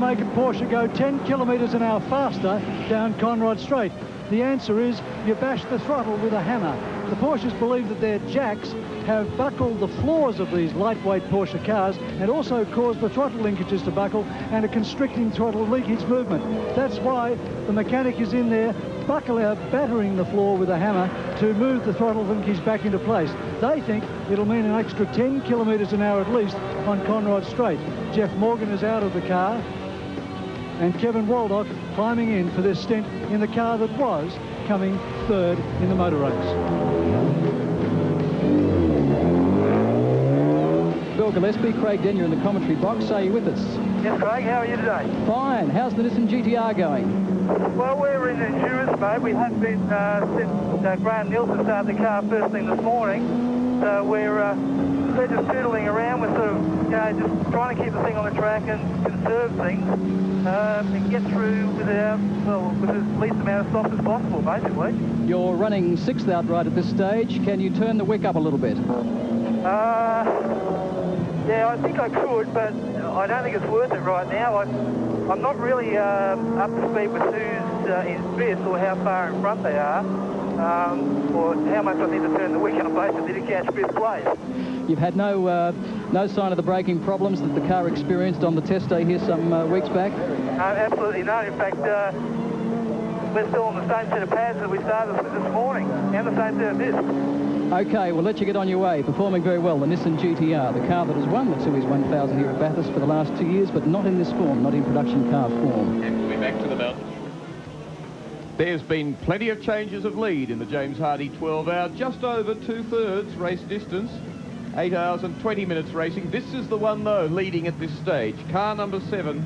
make a Porsche go 10 kilometres an hour faster down Conrod Straight? The answer is you bash the throttle with a hammer. The Porsches believe that their jacks have buckled the floors of these lightweight Porsche cars and also caused the throttle linkages to buckle and a constricting throttle leakage movement. That's why the mechanic is in there battering the floor with a hammer to move the throttle linkage back into place. They think it'll mean an extra 10 kilometres an hour at least on Conrod Straight. Jeff Morgan is out of the car and Kevin Waldock climbing in for this stint in the car that was coming third in the motor race. Bill Gillespie, Craig Denyer in the commentary box. Are you with us? Yes, Craig, how are you today? Fine. How's the Nissan GTR going? Well, we're in endurance mode. We have been since Graham Nielsen started the car first thing this morning. So we're just tootling around. We're sort of, just trying to keep the thing on the track and conserve things and get through with the least amount of stops as possible, basically. You're running sixth outright at this stage. Can you turn the wick up a little bit? Yeah, I think I could, but I don't think it's worth it right now. I'm not really up to speed with who's in fifth or how far in front they are, or how much I need to turn the wick up basically to catch fifth place. You've had no sign of the braking problems that the car experienced on the test day here some weeks back? Absolutely not. In fact, we're still on the same set of pads that we started with this morning, and the same set of discs. OK, we'll let you get on your way. Performing very well, the Nissan GTR, the car that has won the Series 1000 here at Bathurst for the last 2 years, but not in this form, not in production car form. And we'll be back to the mountain. There's been plenty of changes of lead in the James Hardy 12-hour, just over 2/3 race distance, 8 hours and 20 minutes racing. This is the one, though, leading at this stage. Car number 7,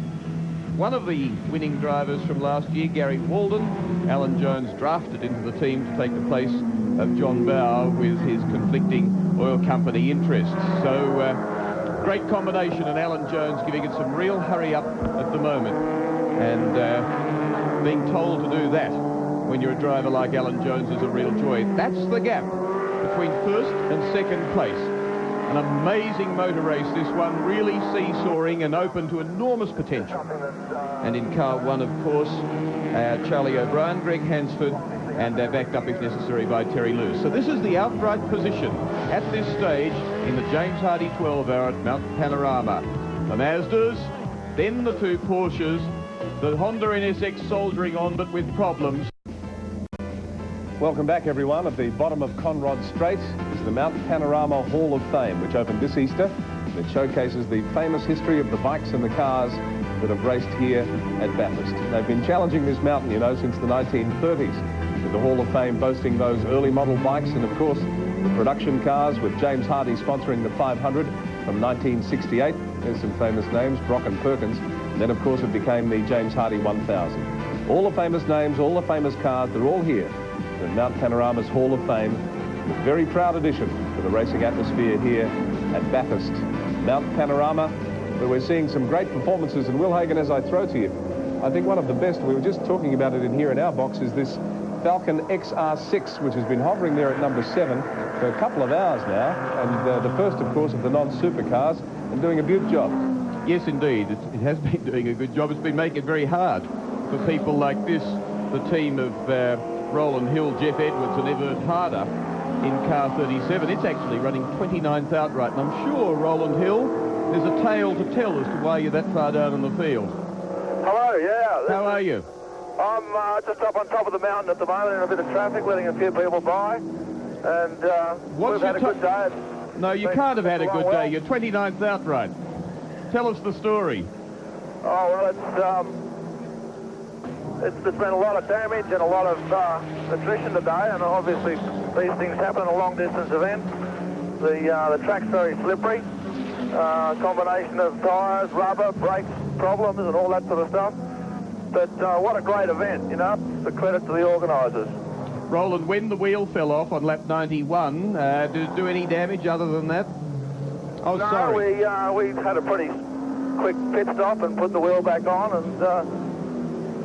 one of the winning drivers from last year, Gary Walden. Alan Jones drafted into the team to take the place of John Bowe with his conflicting oil company interests. So great combination, and Alan Jones giving it some real hurry up at the moment. And being told to do that when you're a driver like Alan Jones is a real joy. That's the gap between first and second place. An amazing motor race, this one, really seesawing and open to enormous potential. And in car 1, of course, Charlie O'Brien, Greg Hansford, and they're backed up if necessary by Terry Lewis. So this is the outright position at this stage in the James Hardy 12-hour at Mount Panorama. The Mazdas, then the 2 Porsches, the Honda NSX soldiering on but with problems. Welcome back, everyone. At the bottom of Conrod Straight is the Mount Panorama Hall of Fame, which opened this Easter. It showcases the famous history of the bikes and the cars that have raced here at Bathurst. They've been challenging this mountain, you know, since the 1930s, with the Hall of Fame boasting those early model bikes and, of course, the production cars, with James Hardy sponsoring the 500 from 1968. There's some famous names, Brock and Perkins. And then, of course, it became the James Hardy 1000. All the famous names, all the famous cars, they're all here in Mount Panorama's Hall of Fame. A very proud addition to the racing atmosphere here at Bathurst. Mount Panorama, where we're seeing some great performances. And Will Hagan, as I throw to you, I think one of the best, we were just talking about it in here in our box, is this Falcon XR6, which has been hovering there at number 7 for a couple of hours now. And the first, of course, of the non-supercars, and doing a beaut job. Yes, indeed. It has been doing a good job. It's been making it very hard for people like this, the team of Roland Hill, Jeff Edwards and Everett Harder in car 37. It's actually running 29th outright, and I'm sure, Roland Hill, there's a tale to tell as to why you're that far down in the field. Hello, yeah. How are you? I'm just up on top of the mountain at the moment in a bit of traffic, letting a few people by. And we've had a good day. No, you can't have had a good day. You're 29th outright. Tell us the story. Oh, well, it's been a lot of damage and a lot of attrition today, and obviously these things happen in a long-distance event. The track's very slippery. Combination of tyres, rubber, brakes problems and all that sort of stuff. But what a great event, you know. The credit to the organisers. Roland, when the wheel fell off on lap 91, did it do any damage other than that? Oh, no, sorry. we had a pretty quick pit stop and put the wheel back on, and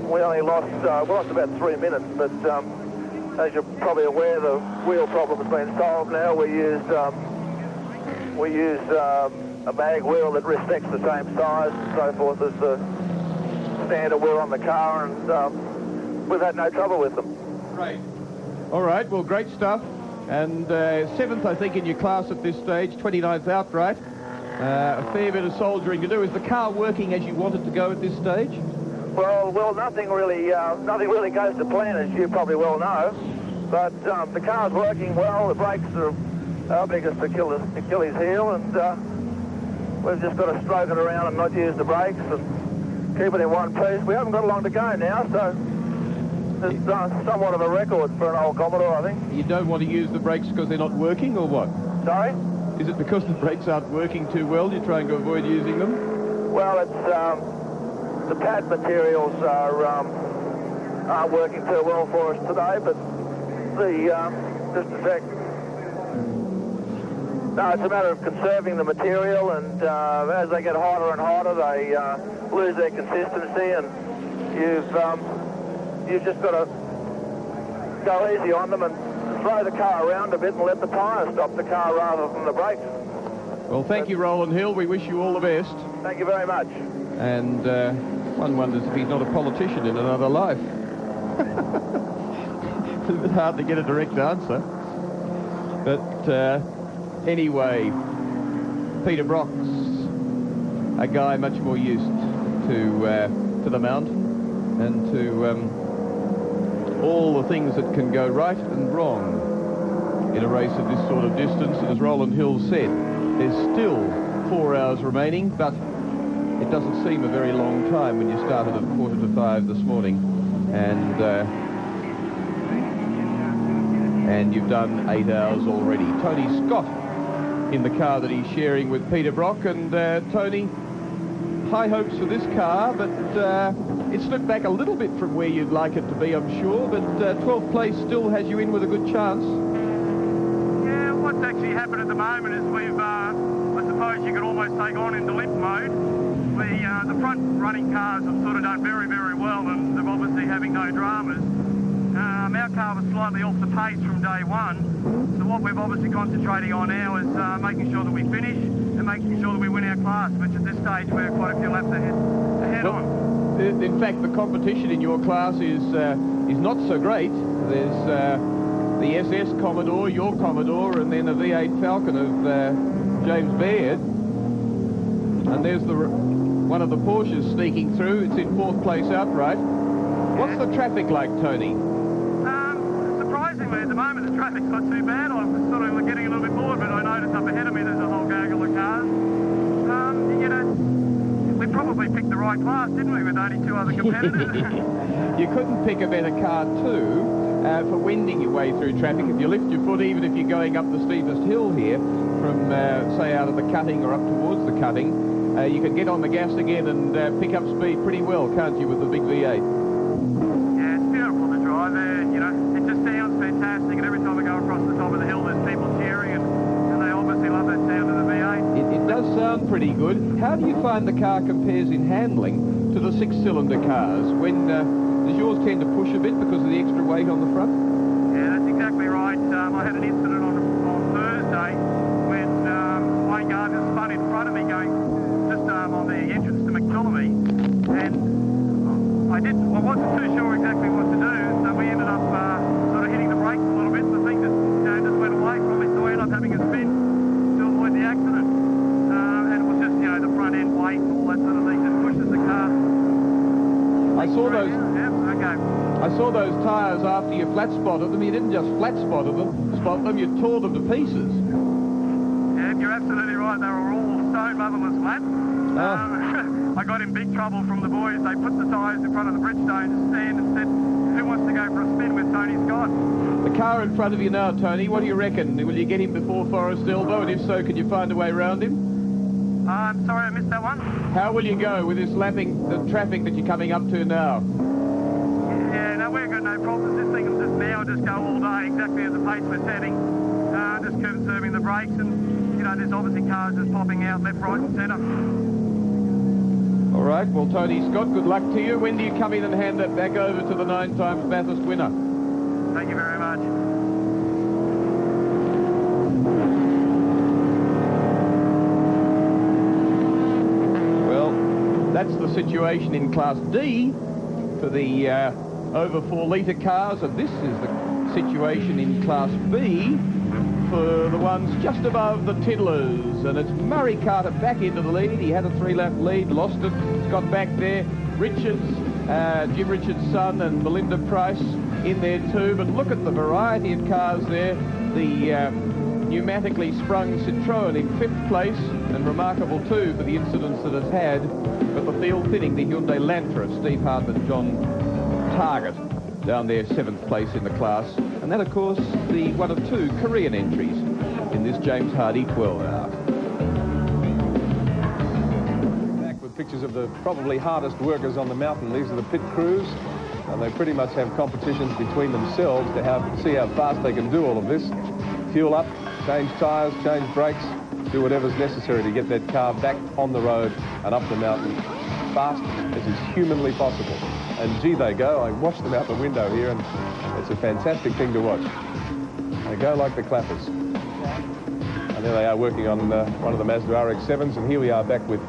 we only lost about 3 minutes. But as you're probably aware, the wheel problem has been solved now. We used a mag wheel that respects the same size and so forth as the standard were on the car, and we've had no trouble with them. Great. All right, well, great stuff. And 7th, I think, in your class at this stage, 29th outright. A fair bit of soldiering to do. Is the car working as you want it to go at this stage? Well, nothing really goes to plan, as you probably well know. But the car's working well. The brakes are our biggest Achilles heel, and we've just got to stroke it around and not use the brakes and keep it in one piece. We haven't got long to go now, so it's somewhat of a record for an old Commodore, I think. You don't want to use the brakes because they're not working, or what? Sorry? Is it because the brakes aren't working too well, you're trying to avoid using them? Well, it's the pad materials aren't working too well for us today, but just a sec. No, it's a matter of conserving the material, and as they get hotter and hotter, they lose their consistency, and you've just got to go easy on them and throw the car around a bit and let the tyre stop the car rather than the brakes. Well, thank you, Roland Hill. We wish you all the best. Thank you very much. And one wonders if he's not a politician in another life. It's a bit hard to get a direct answer. But anyway, Peter Brock's a guy much more used to the mount and to all the things that can go right and wrong in a race of this sort of distance. And as Roland Hill said, there's still 4 hours remaining, but it doesn't seem a very long time when you started at 4:45 this morning. And you've done 8 hours already. Tony Scott in the car that he's sharing with Peter Brock. And Tony, high hopes for this car, but it slipped back a little bit from where you'd like it to be, I'm sure, but 12th place still has you in with a good chance. Yeah, what's actually happened at the moment is we've, I suppose you could almost take on into limp mode. The front running cars have sort of done very, very well, and they're obviously having no dramas. Our car was slightly off the pace from day one, so what we're obviously concentrating on now is making sure that we finish and making sure that we win our class, which at this stage we're quite a few laps ahead on. In fact, the competition in your class is not so great. There's the SS Commodore, your Commodore, and then a V8 Falcon of James Baird. And there's one of the Porsches sneaking through. It's in 4th place outright. What's the traffic like, Tony? Surprisingly, at the moment, the traffic's not too bad. I'm sort of getting a little bit bored, but I notice up ahead of me there's a whole gaggle of cars. You know, we probably picked the right class, didn't we, with only 2 other competitors? You couldn't pick a better car, too, for wending your way through traffic. If you lift your foot, even if you're going up the steepest hill here, from, say, out of the cutting or up towards the cutting, you can get on the gas again and pick up speed pretty well, can't you, with the big V8? Yeah, it's beautiful to drive there. You know, it just sounds fantastic, and every time I go across the top of the hill, there's people cheering, and they obviously love that sound of the V8. It does sound pretty good. How do you find the car compares in handling to the 6-cylinder cars? When does yours tend to push a bit because of the extra weight on the front? Yeah, that's exactly right. I had an incident on Thursday when Wayne Gardner spun in front of me going just on the entrance to McPhillamy, and I wasn't too sure exactly what to do, so we ended up sort of hitting the brakes a little bit. The thing just went away from me, so we ended up having a spin to avoid the accident. And it was just, the front end weight and all that sort of thing just pushes the car. I saw those. Yeah, okay. I saw those tyres after you flat spotted them. You didn't just flat spot them, you tore them to pieces. Yeah, you're absolutely right. They were all stone motherless flat. I got in big trouble from the boys. They put the tyres in front of the Bridgestone stand and said, who wants to go for a spin with Tony Scott? The car in front of you now, Tony, what do you reckon? Will you get him before Forest Elbow? And if so, can you find a way around him? I'm sorry, I missed that one. How will you go with this lapping, the traffic that you're coming up to now? Yeah, no, we've got no problems. This thing will just go all day exactly at the pace we're setting. Just conserving the brakes, and, there's obviously cars just popping out left, right and centre. All right, well, Tony Scott, good luck to you. When do you come in and hand that back over to the 9-time Bathurst winner? Thank you very much. that's the situation in Class D for the over 4 litre cars, and this is the situation in Class B for the ones just above the Tiddlers. And it's Murray Carter back into the lead. He had a 3-lap lead, lost it, got back there. Richards, Jim Richards' son, and Melinda Price in there too. But look at the variety of cars there. The pneumatically sprung Citroën in 5th place, and remarkable too for the incidents that it's had. But the field thinning, the Hyundai Lantra, Steve Hartman, John Target down there, 7th place in the class. And that, of course, the one of 2 Korean entries in this James Hardy 12-hour. Back with pictures of the probably hardest workers on the mountain. These are the pit crews, and they pretty much have competitions between themselves to see how fast they can do all of this. Fuel up, change tyres, change brakes, do whatever's necessary to get that car back on the road and up the mountain fast as is humanly possible. And gee, they go. I watch them out the window here, and it's a fantastic thing to watch. They go like the clappers. And there they are working on one of the Mazda RX-7s, and here we are back with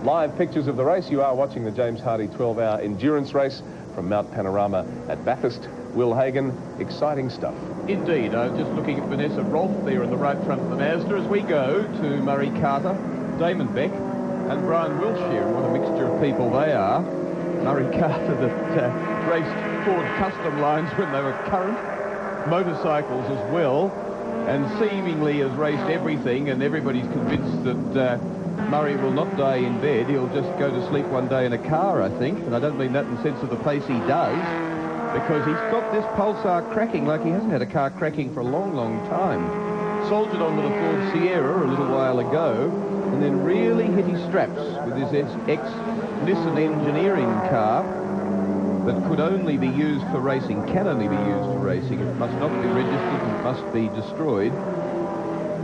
live pictures of the race. You are watching the James Hardy 12-hour endurance race from Mount Panorama at Bathurst. Will Hagan, exciting stuff. Indeed. I'm just looking at Vanessa Rolfe there in the right front of the Mazda as we go to Murray Carter, Damon Beck, and Brian Wiltshire. What a mixture of people they are. Murray Carter that raced Ford Custom lines when they were current, motorcycles as well, and seemingly has raced everything, and everybody's convinced that Murray will not die in bed. He'll just go to sleep one day in a car, I think, and I don't mean that in the sense of the pace he does, because he's got this Pulsar cracking like he hasn't had a car cracking for a long, long time. Soldiered on with a Ford Sierra a little while ago, and then really hit his straps with his ex-Nissan engineering car that could only be used for racing, can only be used for racing. It must not be registered, it must be destroyed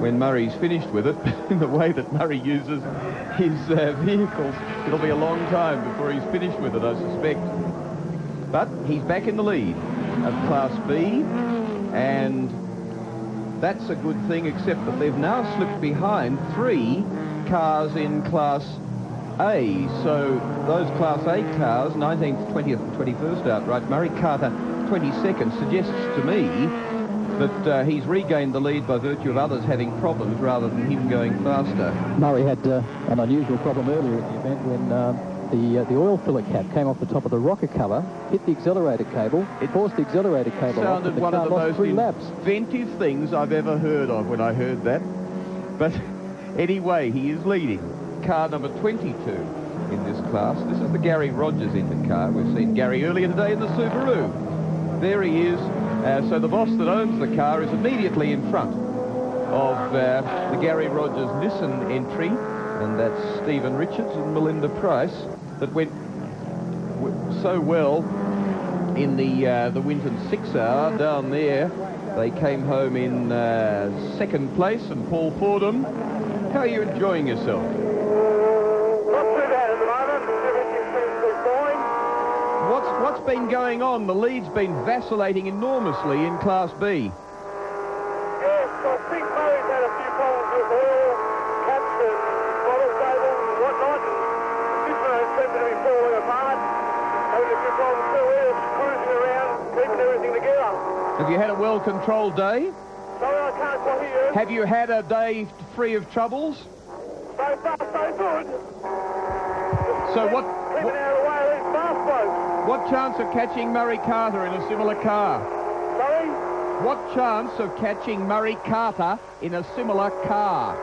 when Murray's finished with it. In the way that Murray uses his vehicles, it'll be a long time before he's finished with it, I suspect. But he's back in the lead of Class B, and that's a good thing, except that they've now slipped behind 3 cars in Class A. So those Class A cars, 19th, 20th and 21st outright, Murray Carter 22nd, suggests to me that he's regained the lead by virtue of others having problems rather than him going faster. Murray had an unusual problem earlier in the event when the oil filler cap came off the top of the rocker cover, hit the accelerator cable, it forced the accelerator cable off, and the one car of the lost most 3 laps. inventive things I've ever heard of when I heard that. But anyway, he is leading. Car number 22 in this class. This is the Gary Rogers engine car. We've seen Gary earlier today in the Subaru. There he is. So the boss that owns the car is immediately in front of the Gary Rogers Nissan entry, and that's Stephen Richards and Melinda Price that went so well in the Winton 6-hour down there. They came home in 2nd place, and Paul Fordham, how are you enjoying yourself? Not too bad at the moment. Everything seems to be fine. What's been going on? The lead's been vacillating enormously in Class B. Yes, I think Murray's had a few problems with oil caps and throttle cables and whatnot. This one seems to be falling apart. Having a few problems too. We're just cruising around, keeping everything together. Have you had a well-controlled day? Sorry, I can't quite hear you. Have you had a day free of troubles? So far, so good. So what Keeping out of the way of these fast blokes. what chance of catching Murray Carter in a similar car? Sorry? What chance of catching Murray Carter in a similar car?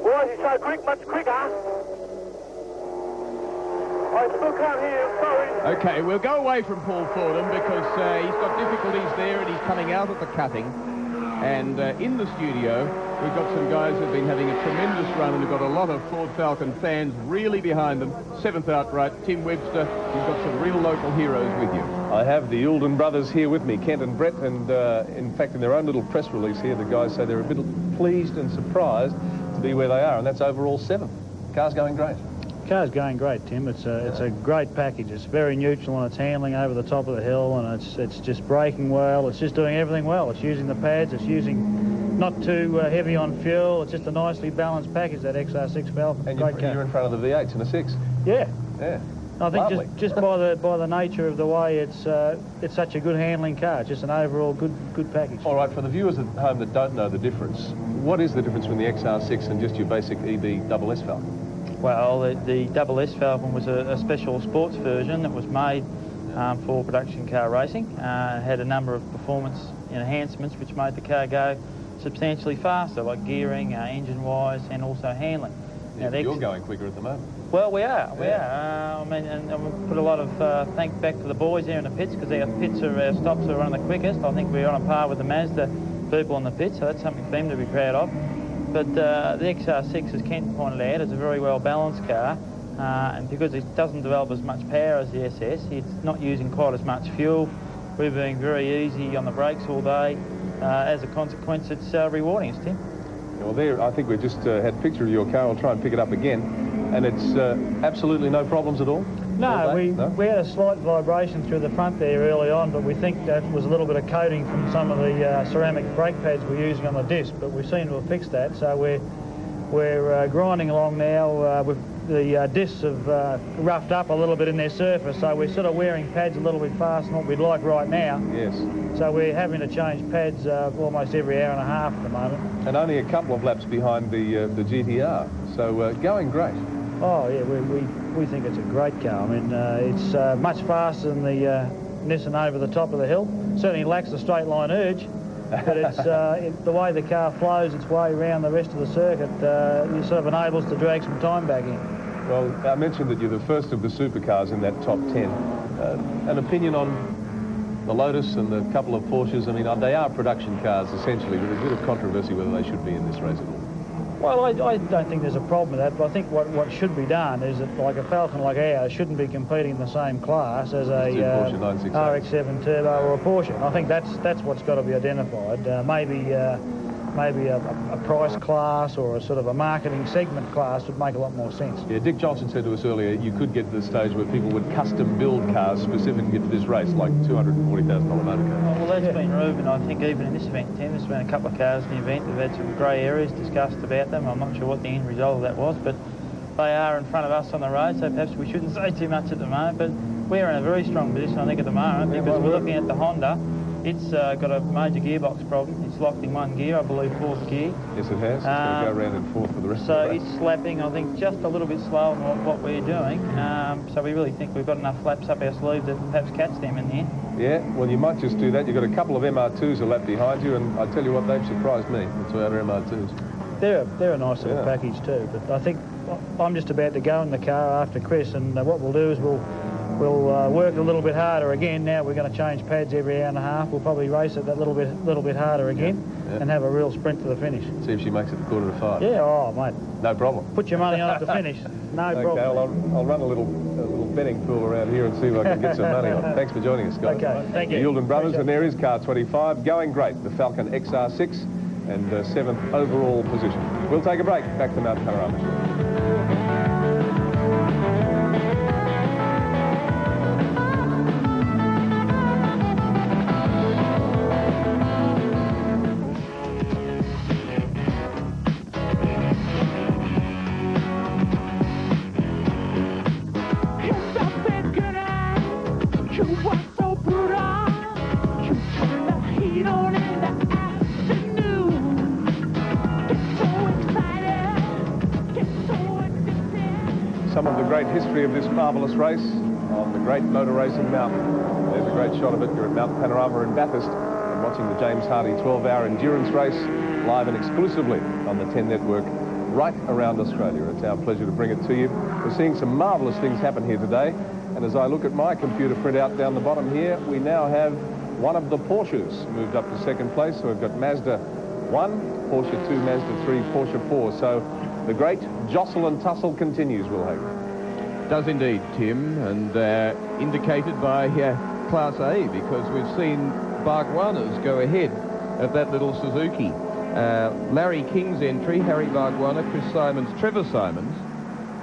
Why is he so quick? Much quicker. I still can't hear you, sorry. Okay, we'll go away from Paul Fordham because he's got difficulties there and he's coming out of the cutting. And in the studio, we've got some guys who've been having a tremendous run and we've got a lot of Ford Falcon fans really behind them. 7th outright, Tim Webster. You've got some real local heroes with you. I have the Eulden brothers here with me, Kent and Brett, and in fact, in their own little press release here, the guys say they're a bit pleased and surprised to be where they are, and that's overall 7th. Car's going great. Car's going great, Tim. It's a great package. It's very neutral on its handling over the top of the hill, and it's just braking well. It's just doing everything well. It's using the pads. It's using not too heavy on fuel. It's just a nicely balanced package, that XR6 Falcon. And Great car. you're in front of the V8s in a 6. Yeah. Yeah. I think Lovely. just by the nature of the way it's such a good handling car. It's just an overall good package. All right, for the viewers at home that don't know the difference, what is the difference between the XR6 and just your basic EB SS Falcon? Well, the SS Falcon was a special sports version that was made for production car racing. It had a number of performance enhancements which made the car go substantially faster, like gearing, engine-wise, and also handling. Yeah, now, you're going quicker at the moment. Well, we are. I mean, and we put a lot of thanks back to the boys here in the pits, because our stops are one of the quickest. I think we're on a par with the Mazda people on the pits, so that's something for them to be proud of. But the XR6, as Kent pointed out, is a very well balanced car, and because it doesn't develop as much power as the SS, it's not using quite as much fuel. We're being very easy on the brakes all day. As a consequence, it's rewarding us, Tim. Well, there, I think we just had a picture of your car. I'll try and pick it up again. And it's absolutely no problems at all? No, we had a slight vibration through the front there early on, but we think that was a little bit of coating from some of the ceramic brake pads we're using on the disc, but we seem to have fixed that. So we're grinding along now. The discs have roughed up a little bit in their surface, so we're sort of wearing pads a little bit faster than what we'd like right now. Yes. So we're having to change pads almost every hour and a half at the moment. And only a couple of laps behind the GTR, so going great. Oh yeah, we think it's a great car. I mean, it's much faster than the Nissan over the top of the hill. Certainly lacks the straight line urge, but it's the way the car flows its way around the rest of the circuit, it sort of enables to drag some time back in. Well, I mentioned that you're the first of the supercars in that top 10. An opinion on the Lotus and the couple of Porsches? I mean, they are production cars essentially, but there's a bit of controversy whether they should be in this race at all. Well, I don't think there's a problem with that, but I think what should be done is that, like a Falcon like ours shouldn't be competing in the same class as a RX-7 Turbo or a Porsche. I think that's what's got to be identified. Maybe a price class or a sort of a marketing segment class would make a lot more sense. Yeah, Dick Johnson said to us earlier, you could get to the stage where people would custom build cars specifically for this race, like $240,000 motor car. Well, that's been Ruben, I think, even in this event, Tim. There's been a couple of cars in the event that have had some grey areas discussed about them. I'm not sure what the end result of that was, but they are in front of us on the road, so perhaps we shouldn't say too much at the moment. But we're in a very strong position, I think, at the moment, because we're looking at the Honda. It's got a major gearbox problem. It's locked in one gear, I believe, fourth gear. Yes, it has. It's going to go around in fourth for the rest of the race. So it's slapping, I think, just a little bit slower than what we're doing. So we really think we've got enough laps up our sleeve to perhaps catch them in the end. Yeah, well, you might just do that. You've got a couple of MR2s a lap behind you, and I tell you what, they've surprised me, the Toyota MR2s. They're a nice little package too, but I think I'm just about to go in the car after Chris, and what we'll do is we'll work a little bit harder again. Now we're going to change pads every hour and a half. We'll probably race it that little bit harder again and have a real sprint to the finish. See if she makes it the 4:45. Yeah, oh mate. No problem. Put your money on it to finish. No problem. Okay, I'll run a little betting pool around here and see if I can get some money on it. Thanks for joining us, guys. Okay, thank you. The Yulden brothers, and there is car 25, going great. The Falcon XR6 and 7th overall position. We'll take a break. Back to Mount Panorama. Some of the great history of this marvellous race on the great motor racing mountain. There's a great shot of it. You're at Mount Panorama in Bathurst and watching the James Hardy 12-hour endurance race live and exclusively on the 10 network right around Australia. It's our pleasure to bring it to you. We're seeing some marvellous things happen here today, and as I look at my computer printout down the bottom here, we now have one of the Porsches moved up to second place. So we've got Mazda 1, Porsche 2, Mazda 3, Porsche 4. So the great jostle and tussle continues, Will Hagen. Does indeed, Tim, and indicated by Class A, because we've seen Bargwanna's go ahead of that little Suzuki. Larry King's entry, Harry Bargwanna, Chris Simons, Trevor Simons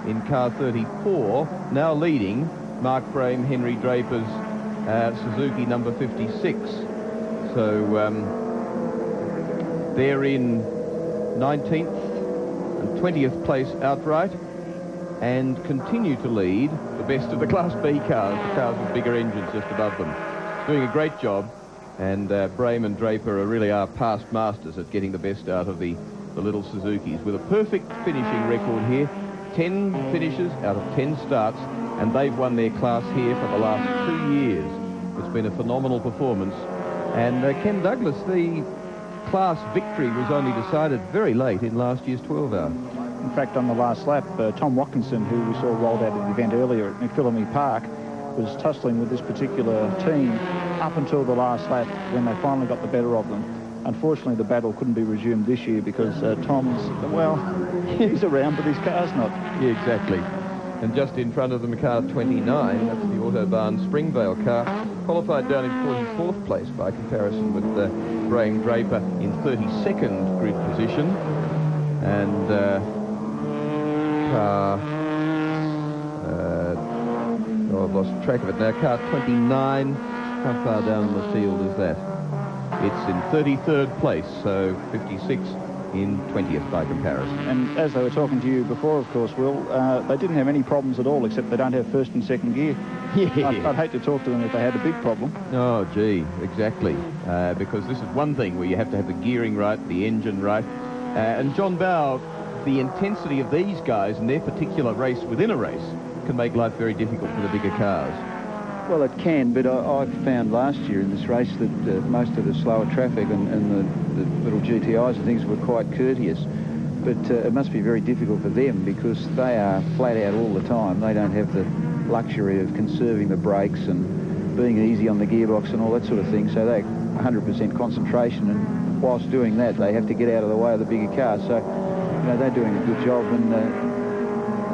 in car 34, now leading Mark Frame, Henry Draper's Suzuki number 56. So They're in 19th and 20th place outright and continue to lead the best of the Class B cars, the cars with bigger engines just above them. Doing a great job, and Brame and Draper really are past masters at getting the best out of the little Suzukis, with a perfect finishing record here. 10 finishes out of 10 starts, and they've won their class here for the last 2 years. It's been a phenomenal performance. And Ken Douglas, the class victory was only decided very late in last year's 12-hour. In fact, on the last lap, Tom Watkinson, who we saw rolled out of the event earlier at McPhillamy Park, was tussling with this particular team up until the last lap when they finally got the better of them. Unfortunately, the battle couldn't be resumed this year because Tom's, well, he's around, but his car's not. Yeah, exactly. And just in front of them, car 29, that's the Autobahn Springvale car, qualified down in 44th place by comparison with Brame Draper in 32nd grid position. And car... oh, I've lost track of it now. Car 29, how far down the field is that? It's in 33rd place, so 56 in 20th by comparison. And as they were talking to you before, of course, Will, they didn't have any problems at all, except they don't have first and second gear. Yeah. I'd hate to talk to them if they had a big problem. Oh, gee, exactly. Because this is one thing where you have to have the gearing right, the engine right. And John Bow, the intensity of these guys in their particular race within a race can make life very difficult for the bigger cars. Well, it can, but I found last year in this race that most of the slower traffic and the little GTIs and things were quite courteous. But it must be very difficult for them because they are flat out all the time. They don't have the luxury of conserving the brakes and being easy on the gearbox and all that sort of thing. So they 100% concentration, and whilst doing that, they have to get out of the way of the bigger cars. So, you know, they're doing a good job and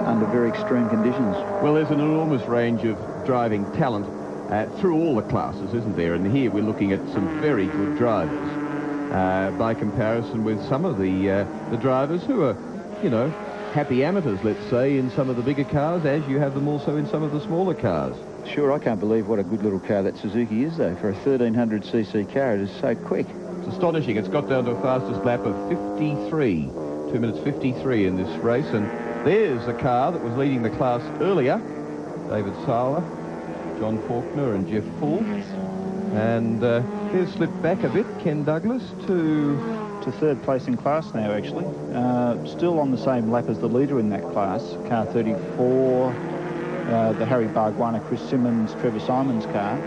under very extreme conditions. Well, there's an enormous range of driving talent through all the classes, isn't there? And here we're looking at some very good drivers by comparison with some of the drivers who are, you know, happy amateurs, let's say, in some of the bigger cars, as you have them also in some of the smaller cars. Sure, I can't believe what a good little car that Suzuki is, though. For a 1300cc car, it is so quick. It's astonishing. It's got down to a fastest lap of 53, 2 minutes 53 in this race, and there's a car that was leading the class earlier, David Sala, John Faulkner and Jeff Full. And here's slipped back a bit, Ken Douglas, to third place in class now, actually. Still on the same lap as the leader in that class, car 34, the Harry Bargwanna, Chris Simmons, Trevor Simons car.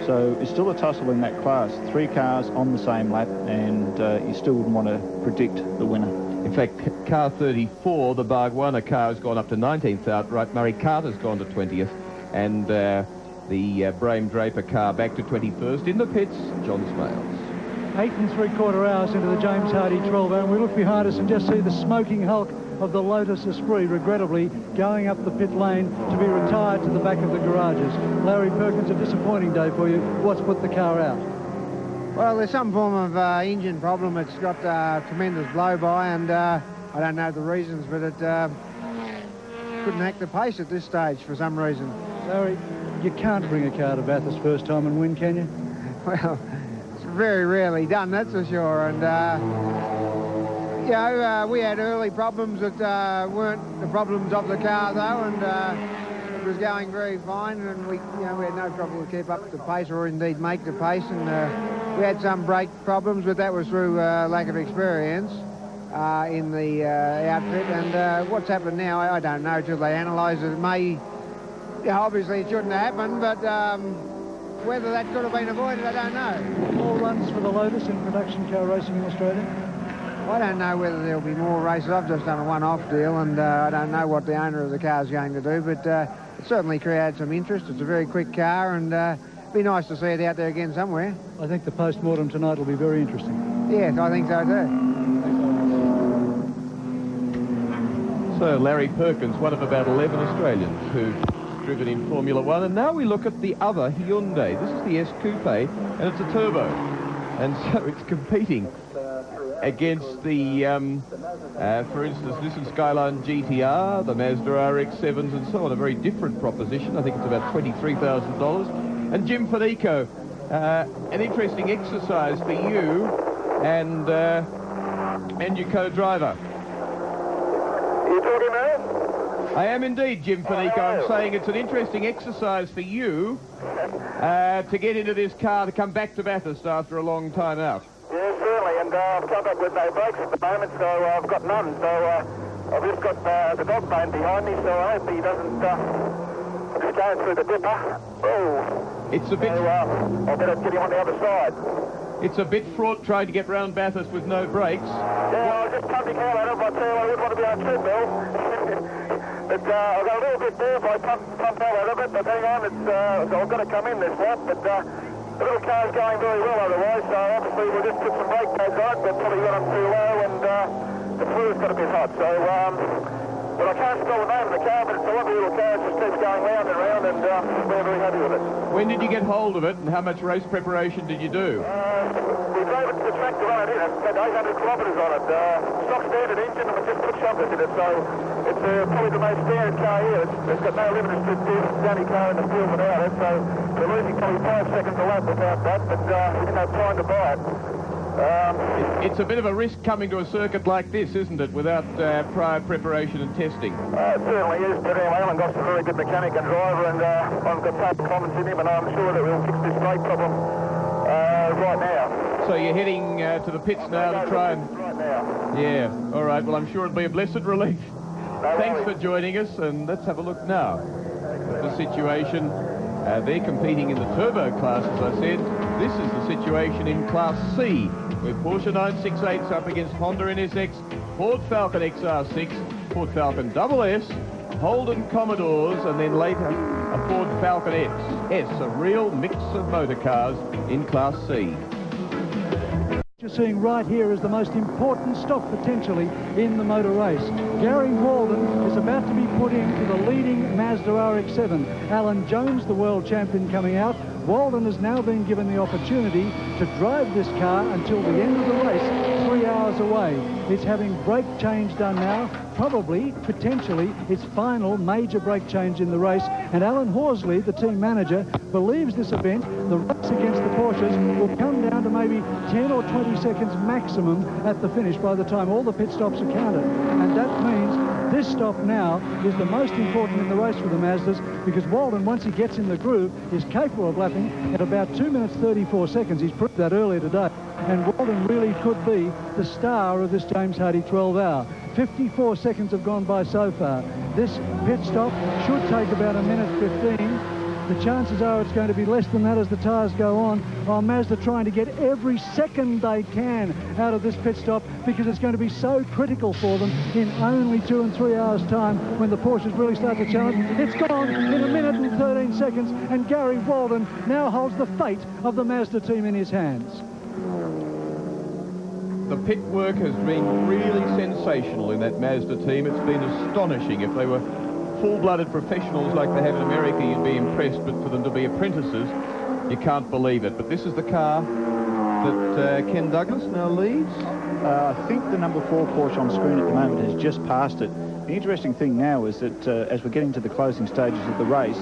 So it's still a tussle in that class. 3 cars on the same lap, and you still wouldn't want to predict the winner. In fact, car 34, the Bargwanna car, has gone up to 19th outright. Murray Carter's gone to 20th. And the Brame Draper car back to 21st. In the pits, John Smales. 8 3/4 hours into the James Hardy 12-hour, and we look behind us and just see the smoking hulk of the Lotus Esprit, regrettably going up the pit lane to be retired to the back of the garages. Larry Perkins, a disappointing day for you. What's put the car out? Well, there's some form of engine problem. It's got tremendous blow-by, and I don't know the reasons, but it couldn't act the pace at this stage for some reason. Larry, you can't bring a car to Bathurst first time and win, can you? Well, it's very rarely done, that's for sure. And, you know, we had early problems that weren't the problems of the car, though, and it was going very fine, and we had no trouble to keep up the pace or indeed make the pace. And we had some brake problems, but that was through lack of experience in the outfit. And what's happened now, I don't know till they analyse it. It may... Yeah, obviously it shouldn't happen, but whether that could have been avoided, I don't know. More runs for the Lotus in production car racing in Australia? I don't know whether there'll be more races. I've just done a one-off deal, and I don't know what the owner of the car is going to do, but it certainly created some interest. It's a very quick car, and it'd be nice to see it out there again somewhere. I think the post-mortem tonight will be very interesting. Yes, I think so too. So Larry Perkins, one of about 11 Australians who've driven in Formula One, and now we look at the other Hyundai. This is the S Coupe, and it's a turbo, and so it's competing against the, for instance, Nissan Skyline GTR, the Mazda RX-7s, and so on. A very different proposition. I think it's about $23,000. And Jim Fanico, an interesting exercise for you, and and your co-driver. You talking now? I am indeed, Jim Fanico. I'm saying it's an interesting exercise for you to get into this car to come back to Bathurst after a long time out. Yeah, certainly, and I've come back with no brakes at the moment, so I've got none. So I've just got the dog bone behind me, so I hope he doesn't just go through the dipper. Oh, it's a bit. So I better get him on the other side. It's a bit fraught trying to get round Bathurst with no brakes. Yeah, I was just pumping out at him. I tell you, I wouldn't want to be on a treadmill. But I've got a little bit there if I pump out at it, but hang on, so I've got to come in this lap, but the little car's going very well otherwise, so obviously we'll just put some brake pads on it, but probably got them too low, and the fluid's got a bit hot, so, but I can't spell the name of the car, but it's a lovely little car, it just keeps going round and round, and we're very happy with it. When did you get hold of it, and how much race preparation did you do? We drove it to the track to run it in. It's got 800 kilometres on it. Stock standard engine, and we just put shocks in it, so it's probably the most standard car here. It's got no limited to the only car in the field without it, so we're losing probably 5 seconds a lap without that, but we didn't have time to buy it. It's a bit of a risk coming to a circuit like this, isn't it, without prior preparation and testing? It certainly is, but anyway, Alan Goff's a very good mechanic and driver, and I've got top performance in him, and I'm sure that we'll fix this brake problem right now. So you're heading to the pits now to try and... Right now. Yeah, all right, well, I'm sure it'll be a blessed relief. Thanks for joining us, and let's have a look now at the situation. They're competing in the turbo class, as I said. This is the situation in Class C, where Porsche 968's up against Honda NSX, Ford Falcon XR6, Ford Falcon SS, Holden Commodores, and then later a Ford Falcon S, a real mix of motor cars in Class C. You're seeing right here is the most important stop potentially in the motor race. Gary Walden is about to be put into the leading Mazda RX-7. Alan Jones, the world champion, coming out. Walden has now been given the opportunity to drive this car until the end of the race, 3 hours away. It's having brake change done now, probably, potentially, its final major brake change in the race. And Alan Horsley, the team manager, believes this event, the race against the Porsches, will come down to maybe 10 or 20 seconds maximum at the finish by the time all the pit stops are counted. And that means this stop now is the most important in the race for the Mazdas, because Walden, once he gets in the groove, is capable of lapping at about 2 minutes 34 seconds. He's proved that earlier today. And Walden really could be the star of this James Hardy 12 hour. 54 seconds have gone by so far. This pit stop should take about 1 minute 15. The chances are it's going to be less than that as the tyres go on, while Mazda trying to get every second they can out of this pit stop, because it's going to be so critical for them in only 2 and 3 hours time when the Porsches really start to challenge. It's gone in 1 minute and 13 seconds, and Gary Walden now holds the fate of the Mazda team in his hands. The pit work has been really sensational in that Mazda team. It's been astonishing. If they were full-blooded professionals like they have in America, you'd be impressed, but for them to be apprentices, you can't believe it. But this is the car that Ken Douglas now leads. I think the number 4 Porsche on screen at the moment has just passed it. The interesting thing now is that as we're getting to the closing stages of the race,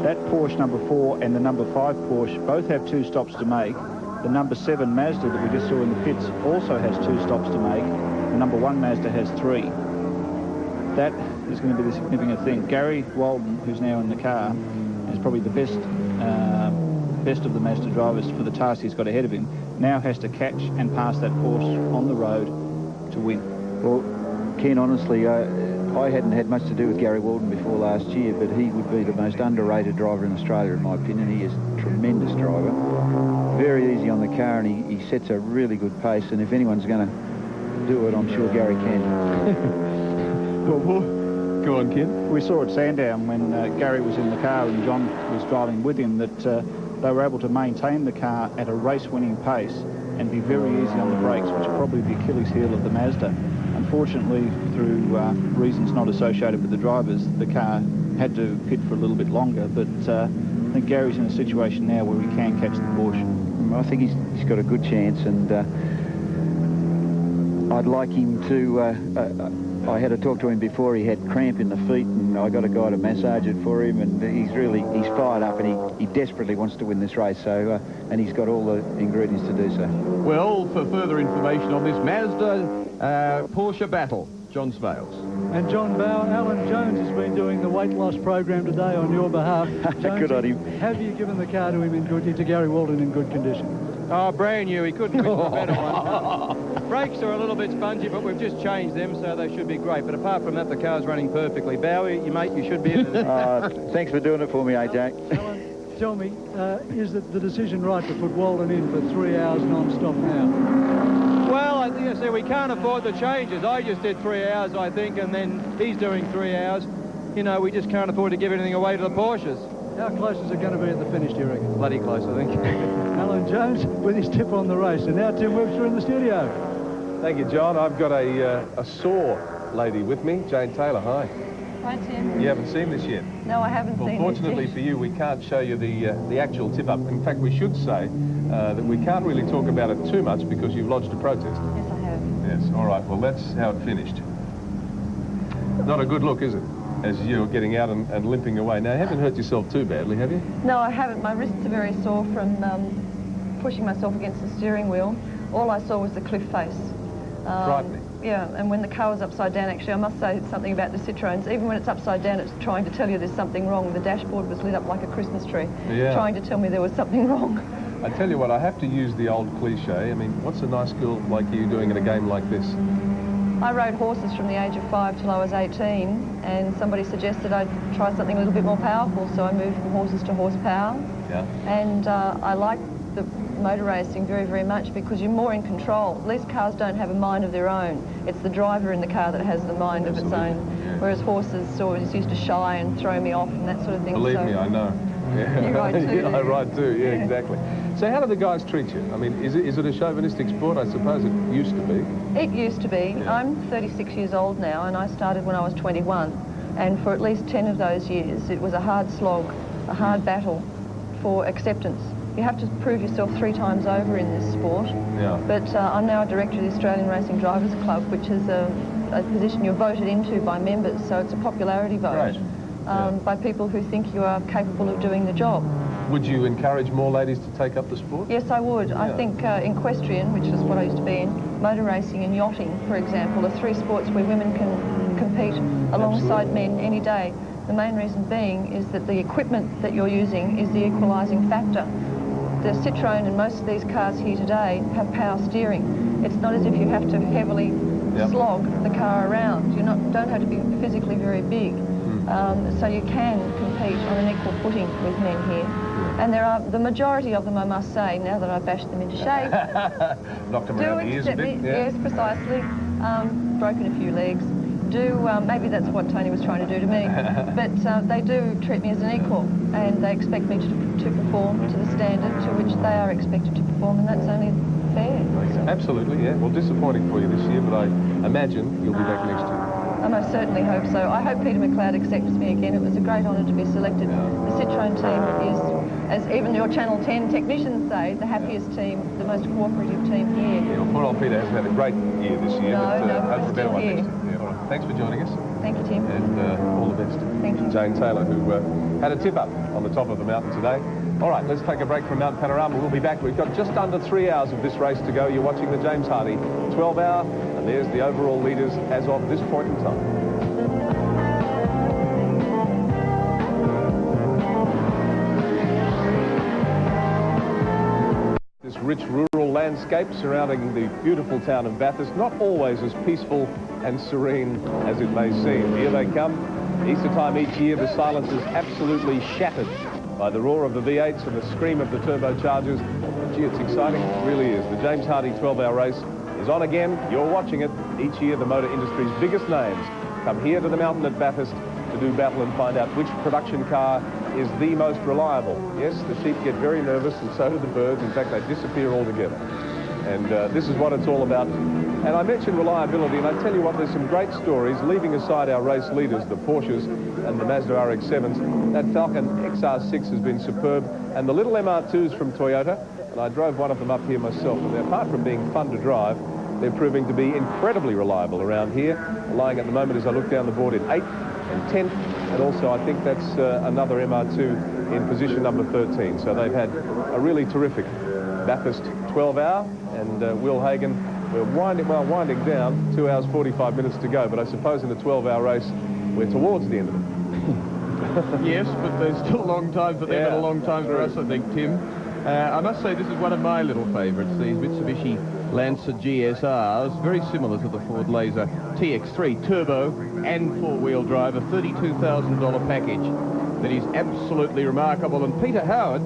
that Porsche number 4 and the number 5 Porsche both have 2 stops to make. The number 7 Mazda that we just saw in the pits also has 2 stops to make. The number 1 Mazda has 3. That is going to be the significant thing. Gary Walden, who's now in the car, is probably the best of the Mazda drivers for the task he's got ahead of him. Now has to catch and pass that Porsche on the road to win. Well, Ken, honestly, I hadn't had much to do with Gary Walden before last year, but he would be the most underrated driver in Australia, in my opinion. He is a tremendous driver, very easy on the car, and he sets a really good pace, and if anyone's going to do it, I'm sure Gary can. Well, go on, Ken. We saw at Sandown when Gary was in the car and John was driving with him that they were able to maintain the car at a race-winning pace and be very easy on the brakes, which are probably the Achilles heel of the Mazda. Unfortunately, through reasons not associated with the drivers, the car had to pit for a little bit longer, but I think Gary's in a situation now where he can catch the Porsche. I think he's got a good chance, and I'd like him to... I had a talk to him before. He had cramp in the feet, and and I got a guy to massage it for him, and he's fired up, and he desperately wants to win this race. So and he's got all the ingredients to do so. Well, for further information on this Mazda Porsche battle, John Svales. And John Bauer, Alan Jones has been doing the weight loss program today on your behalf. Jonesy, good on him. Have you given the car to him to Gary Walden in good condition? Oh, brand new. He couldn't wish for a better one. Brakes are a little bit spongy, but we've just changed them, so they should be great. But apart from that, the car's running perfectly. Bowie, you should be in it. Thanks for doing it for me, AJ. Alan, tell me, is the decision right to put Walden in for 3 hours non-stop now? Well, I think I said we can't afford the changes. I just did 3 hours, I think, and then he's doing 3 hours. You know, we just can't afford to give anything away to the Porsches. How close is it going to be at the finish, do you reckon? Bloody close, I think. Alan Jones with his tip on the race. And now Tim Webster in the studio. Thank you, John. I've got a sore lady with me, Jane Taylor. Hi. Hi, Tim. You haven't seen this yet? No, I haven't seen Well, this fortunately yet. for you, we can't show you the actual tip-up. In fact, we should say that we can't really talk about it too much because you've lodged a protest. Yes, I have. Yes, all right. Well, that's how it finished. Not a good look, is it? As you're getting out and limping away. Now, you haven't hurt yourself too badly, have you? No, I haven't. My wrists are very sore from pushing myself against the steering wheel. All I saw was the cliff face. Frightening. Yeah, and when the car was upside down, actually, I must say something about the Citroens. Even when it's upside down, it's trying to tell you there's something wrong. The dashboard was lit up like a Christmas tree, trying to tell me there was something wrong. I tell you what, I have to use the old cliche. I mean, what's a nice girl like you doing in a game like this? I rode horses from the age of 5 till I was 18, and somebody suggested I'd try something a little bit more powerful, so I moved from horses to horsepower. Yeah. And I like the motor racing very, very much because you're more in control. These cars don't have a mind of their own. It's the driver in the car that has the mind of its own, whereas horses always used to shy and throw me off and that sort of thing. Believe me, I know. Yeah. You ride too. Yeah, I ride too, yeah, exactly. So how do the guys treat you? I mean, is it a chauvinistic sport? I suppose it used to be. It used to be. Yeah. I'm 36 years old now, and I started when I was 21. And for at least 10 of those years, it was a hard slog, a hard battle for acceptance. You have to prove yourself 3 times over in this sport. Yeah. But I'm now a director of the Australian Racing Drivers Club, which is a position you're voted into by members, so it's a popularity vote. Right. By people who think you are capable of doing the job. Would you encourage more ladies to take up the sport? Yes, I would. I think equestrian, which is what I used to be in, motor racing and yachting, for example, are 3 sports where women can compete alongside men any day. The main reason being is that the equipment that you're using is the equalising factor. The Citroen and most of these cars here today have power steering. It's not as if you have to heavily slog the car around. You don't have to be physically very big. So you can compete on an equal footing with men here. And there are, the majority of them, I must say, now that I've bashed them into shape, Knocked them around the ears a bit. yes, precisely, broken a few legs. Maybe that's what Tony was trying to do to me, but they do treat me as an equal, and they expect me to perform to the standard to which they are expected to perform, and that's only fair. Absolutely, yeah. Well, disappointing for you this year, but I imagine you'll be back next year. I most certainly hope so. I hope Peter McLeod accepts me again. It was a great honour to be selected. The Citroen team is, as even your Channel 10 technicians say, the happiest team, the most cooperative team here. Yeah, well, poor old Peter hasn't had a great year this year, but hope for a better one here. next year. Yeah, all right. Thanks for joining us. Thank you, Tim. And all the best. Thank you. Jane Taylor, who had a tip-up on the top of the mountain today. All right, let's take a break from Mount Panorama. We'll be back. We've got just under 3 hours of this race to go. You're watching the James Hardy 12-hour, and there's the overall leaders as of this point in time. This rich rural landscape surrounding the beautiful town of Bathurst, not always as peaceful and serene as it may seem. Here they come. Easter time each year, the silence is absolutely shattered by the roar of the V8s and the scream of the turbochargers. Gee, it's exciting. It really is. The James Hardy 12-hour race is on again. You're watching it. Each year, the motor industry's biggest names come here to the mountain at Bathurst to do battle and find out which production car is the most reliable. Yes, the sheep get very nervous, and so do the birds. In fact, they disappear altogether. And this is what it's all about. And I mentioned reliability, and I tell you what, there's some great stories, leaving aside our race leaders, the Porsches and the Mazda RX-7s. That Falcon XR6 has been superb, and the little MR2s from Toyota, and I drove one of them up here myself, and apart from being fun to drive, they're proving to be incredibly reliable around here, lying at the moment as I look down the board in 8th and 10th, and also I think that's another MR2 in position number 13. So they've had a really terrific Bathurst 12-hour, and Will Hagen, we're winding down, 2 hours 45 minutes to go, but I suppose in a 12-hour race we're towards the end of it. Yes, but there's still a long time for them and a long time for us, I think, Tim. I must say this is one of my little favourites, these Mitsubishi Lancer GSRs, very similar to the Ford Laser TX3 turbo and four-wheel drive, a $32,000 package that is absolutely remarkable. And Peter Howard,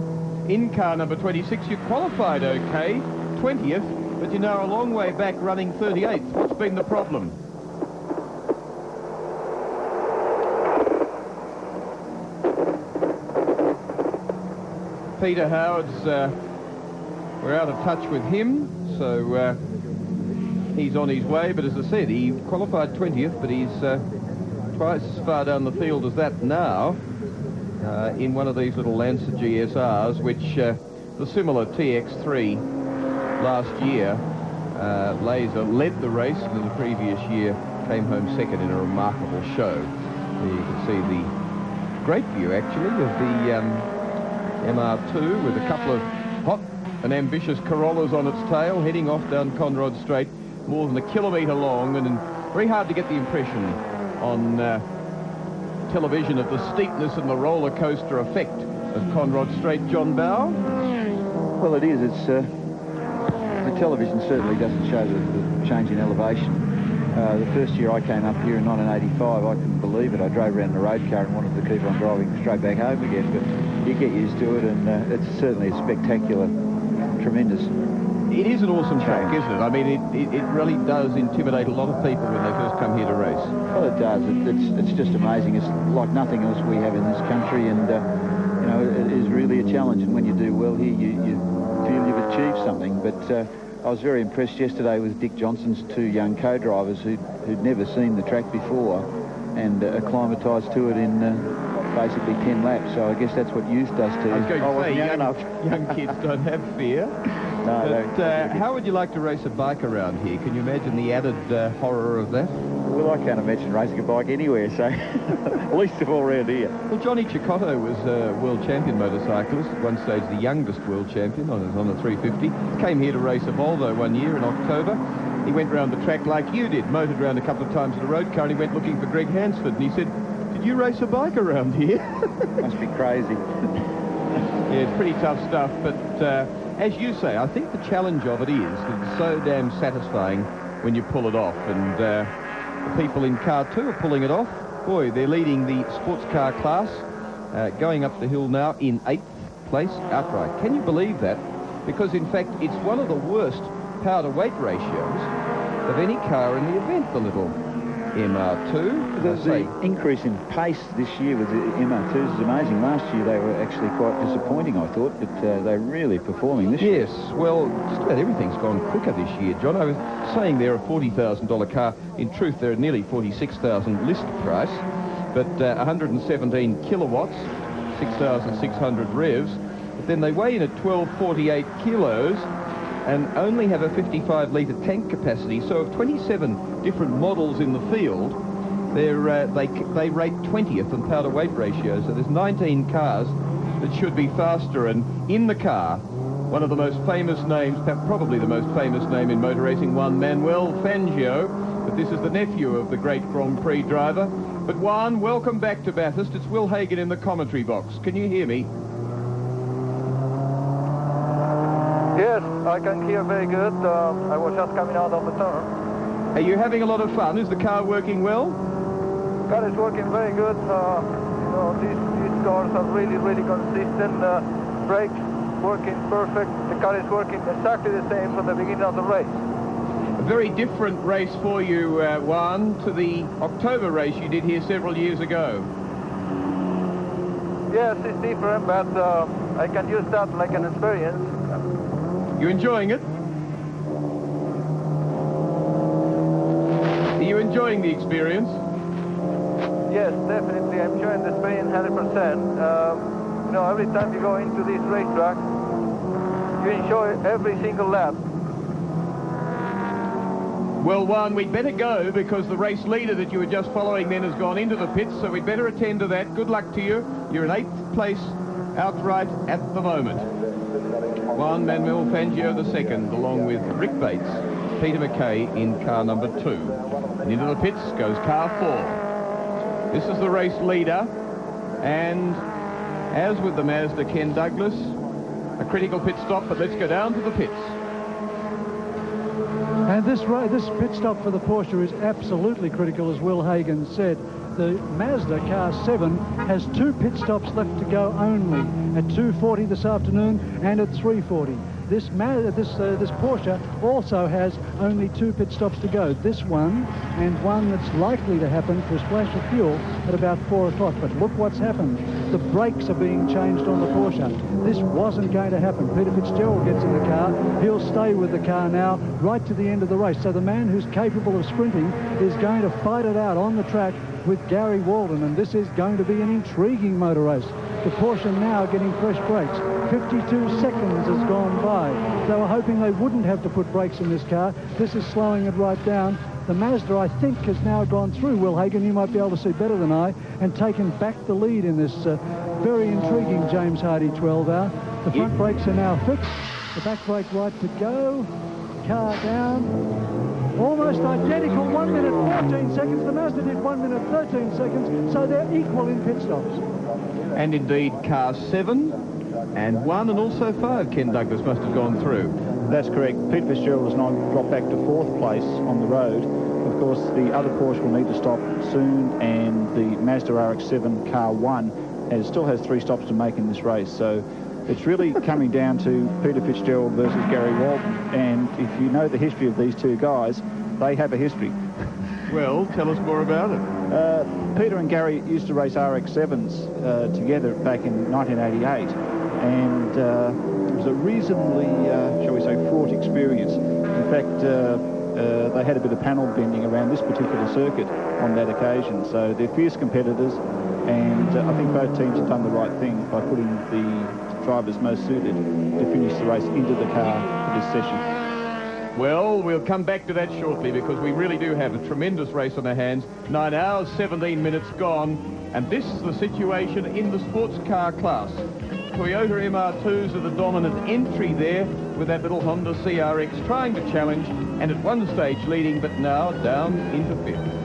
in car number 26, you qualified okay, 20th, but you're now a long way back running 38th. What's been the problem? Peter Howard's, we're out of touch with him, so he's on his way, but as I said, he qualified 20th, but he's twice as far down the field as that now in one of these little Lancer GSRs, which the similar TX3 last year, Laser led the race, and the previous year came home second in a remarkable show. There you can see the great view, actually, of the MR2 with a couple of hot and ambitious Corollas on its tail, heading off down Conrod Straight, more than a kilometre long, and very hard to get the impression on television of the steepness and the roller coaster effect of Conrod Straight. John Bow? Well, it is. It's the television certainly doesn't show the change in elevation. The first year I came up here in 1985, I couldn't believe it. I drove around the road car and wanted to keep on driving straight back home again, but you get used to it, and it's certainly a spectacular, tremendous. It is an awesome track, isn't it? I mean, it really does intimidate a lot of people when they first come here to race. Well, it does. It's just amazing. It's like nothing else we have in this country, and you know, it is really a challenge. And when you do well here, you feel you've achieved something. But I was very impressed yesterday with Dick Johnson's two young co-drivers who'd never seen the track before and acclimatised to it in basically 10 laps. So I guess that's what youth does to you. I was going to say, young kids don't have fear. No, but how would you like to race a bike around here? Can you imagine the added horror of that? Well, I can't imagine racing a bike anywhere, so least of all around here. Well, Johnny Cicotto was a world champion motorcyclist, at one stage the youngest world champion on a 350. Came here to race a Volvo one year in October. He went round the track like you did, motored around a couple of times in a road car, and he went looking for Greg Hansford, and he said, "Did you race a bike around here?" Must be crazy. Yeah, it's pretty tough stuff, but as you say, I think the challenge of it is that it's so damn satisfying when you pull it off, and the people in car 2 are pulling it off. Boy, they're leading the sports car class, going up the hill now in 8th place outright. Can you believe that? Because in fact it's one of the worst power to weight ratios of any car in the event, the little MR2. The increase in pace this year with the MR2s is amazing. Last year they were actually quite disappointing, I thought, but they're really performing this year. Yes, well, just about everything's gone quicker this year, John. I was saying they're a $40,000 car. In truth, they're nearly $46,000 list price, but 117 kilowatts, 6,600 revs. But then they weigh in at 1248 kilos and only have a 55-litre tank capacity. So of 27 different models in the field, they rate 20th in power to weight ratio. So there's 19 cars that should be faster. And in the car, one of the most famous names, probably the most famous name in motor racing, one Manuel Fangio. But this is the nephew of the great Grand Prix driver. But Juan, welcome back to Bathurst. It's Will Hagen in the commentary box. Can you hear me? Yes, I can hear very good. I was just coming out of the turn. Are you having a lot of fun? Is the car working well? Car is working very good. You know, these cars are really, really consistent. Brakes working perfect. The car is working exactly the same from the beginning of the race. A very different race for you, Juan, to the October race you did here several years ago. Yes, it's different, but I can use that like an experience. You enjoying it? Are you enjoying the experience? Yes, definitely. I'm enjoying the experience 100%. You know, every time you go into this racetrack, you enjoy every single lap. Well, Juan, we'd better go because the race leader that you were just following then has gone into the pits, so we'd better attend to that. Good luck to you. You're in 8th place outright at the moment. Juan Manuel Fangio II, along with Rick Bates, Peter McKay in car number 2. And into the pits goes car 4. This is the race leader, and as with the Mazda, Ken Douglas, a critical pit stop, but let's go down to the pits. And this pit stop for the Porsche is absolutely critical, as Will Hagan said. The Mazda car 7 has 2 pit stops left to go only, at 2:40 this afternoon and at 3:40. This Porsche also has only 2 pit stops to go. This one and one that's likely to happen for a splash of fuel at about 4 o'clock. But look what's happened. The brakes are being changed on the Porsche. This wasn't going to happen. Peter Fitzgerald gets in the car. He'll stay with the car now right to the end of the race. So the man who's capable of sprinting is going to fight it out on the track with Gary Walden, and this is going to be an intriguing motor race. The Porsche now getting fresh brakes. 52 seconds has gone by. They were hoping they wouldn't have to put brakes in this car. This is slowing it right down. The Mazda, I think, has now gone through. Will Hagan, you might be able to see better than I, and taken back the lead in this very intriguing James Hardy 12-hour. The front brakes are now fixed. The back brake right to go. Car down. Almost identical, 1 minute 14 seconds. The Mazda did 1 minute 13 seconds, so they're equal in pit stops. And indeed, car 7 and 1 and also 5, Ken Douglas must have gone through. That's correct. Pete Fitzgerald has now dropped back to 4th place on the road. Of course, the other Porsche will need to stop soon, and the Mazda RX-7 car 1 still has 3 stops to make in this race. So it's really coming down to Peter Fitzgerald versus Gary Walden. And if you know the history of these two guys, they have a history. Well, tell us more about it. Peter and Gary used to race RX-7s together back in 1988. And it was a reasonably, shall we say, fraught experience. In fact, they had a bit of panel bending around this particular circuit on that occasion. So they're fierce competitors, and I think both teams have done the right thing by putting the drivers most suited to finish the race into the car for this session. Well, we'll come back to that shortly because we really do have a tremendous race on our hands. 9 hours, 17 minutes gone, and this is the situation in the sports car class. Toyota MR2s are the dominant entry there with that little Honda CRX trying to challenge and at one stage leading, but now down into 5th.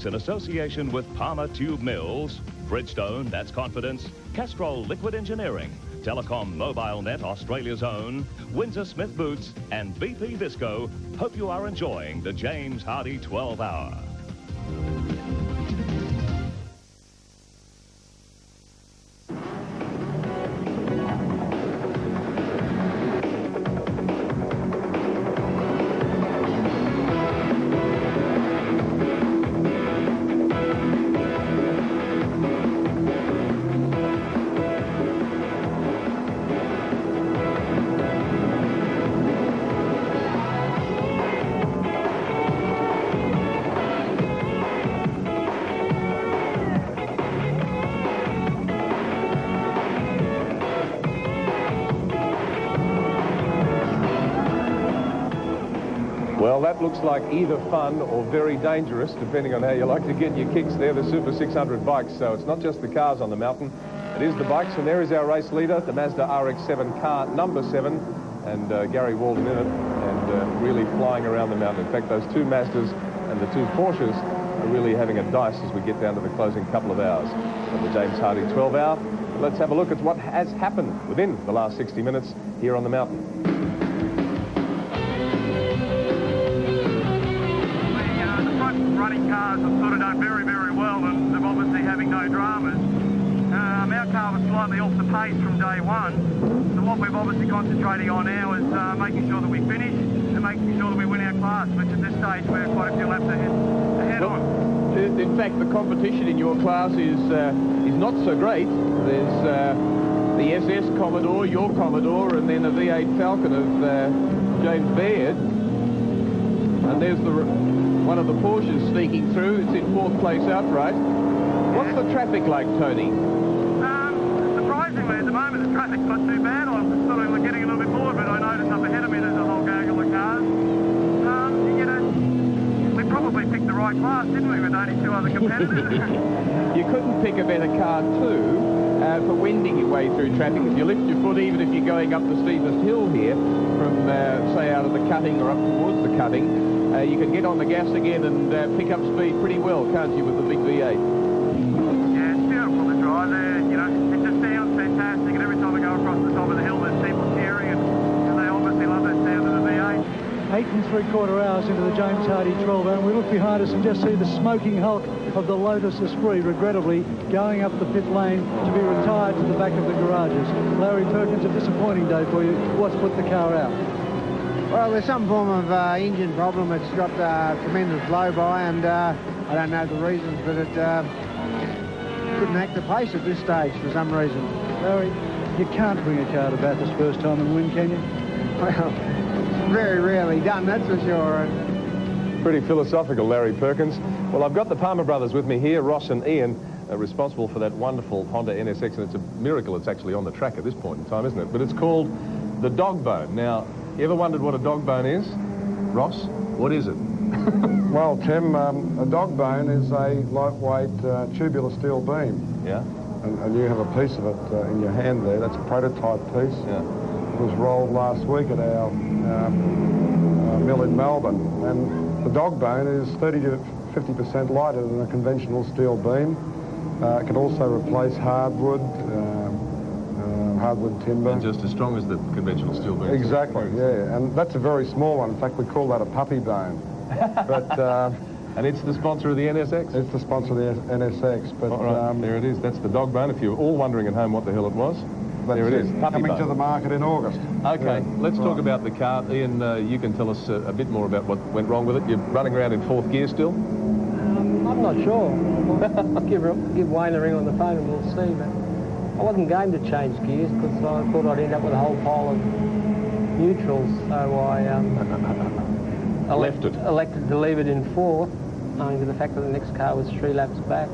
In association with Palmer Tube Mills, Bridgestone, that's confidence, Castrol Liquid Engineering, Telecom Mobile Net, Australia's own, Windsor Smith Boots, and BP Visco, hope you are enjoying the James Hardy 12-hour. Well, that looks like either fun or very dangerous, depending on how you like to get your kicks there, the Super 600 bikes. So it's not just the cars on the mountain, it is the bikes. And there is our race leader, the Mazda RX-7 car number 7, and Gary Walden in it, and really flying around the mountain. In fact, those two Mazdas and the two Porsches are really having a dice as we get down to the closing couple of hours of the James Hardy 12-hour. Let's have a look at what has happened within the last 60 minutes here on the mountain. Running cars have sort of done very, very well, and they're obviously having no dramas. Our car was slightly off the pace from day one, so what we're obviously concentrating on now is making sure that we finish and making sure that we win our class, which at this stage we're quite a few laps ahead on. In fact, the competition in your class is not so great. There's the SS Commodore, your Commodore, and then a V8 Falcon of James Baird. And there's one of the Porsches sneaking through. It's in 4th place outright. What's the traffic like, Tony? Surprisingly, basically at the moment the traffic's not too bad. I'm sort of getting a little bit bored, but I notice up ahead of me there's a whole gaggle of cars. You know, we probably picked the right class, didn't we, with only 2 other competitors? You couldn't pick a better car too for wending your way through traffic. If you lift your foot, even if you're going up the steepest hill here from, say, out of the cutting or up towards the cutting, you can get on the gas again and pick up speed pretty well, can't you, with the big V8? Yeah, it's beautiful to drive there. You know, it just sounds fantastic, and every time I go across the top of the hill, there's people cheering, and they obviously love that sound of the V8. 8 3/4 hours into the James Hardy 12 hour, and we look behind us and just see the smoking hulk of the Lotus Esprit, regrettably going up the pit lane to be retired to the back of the garages. Larry Perkins, a disappointing day for you. What's put the car out? Well, there's some form of engine problem. It's got tremendous blow-by, and I don't know the reasons, but it couldn't act the pace at this stage for some reason. Larry, you can't bring a car to Bathurst first time and win, can you? Well, very rarely done, that's for sure. Pretty philosophical, Larry Perkins. Well, I've got the Palmer brothers with me here, Ross and Ian, responsible for that wonderful Honda NSX, and it's a miracle it's actually on the track at this point in time, isn't it? But it's called the Dog Bone. Now, you ever wondered what a dog bone is? Ross, what is it? Well, Tim, a dog bone is a lightweight tubular steel beam. Yeah. And you have a piece of it in your hand there. That's a prototype piece. Yeah. It was rolled last week at our mill in Melbourne. And the dog bone is 30 to 50% lighter than a conventional steel beam. It can also replace hardwood timber. And just as strong as the conventional steel beam. Exactly, yeah. And that's a very small one. In fact, we call that a puppy bone. But and it's the sponsor of the NSX? It's the sponsor of the NSX. But right, there it is. That's the Dog Bone. If you're all wondering at home what the hell it was, there it is. Coming to the market in August. Okay, let's talk about the car. Ian, you can tell us a bit more about what went wrong with it. You're running around in 4th gear still? I'm not sure. We'll give Wayne a ring on the phone and we'll see. But I wasn't going to change gears because I thought I'd end up with a whole pile of neutrals. So I elected to leave it in 4th, owing to the fact that the next car was 3 laps back.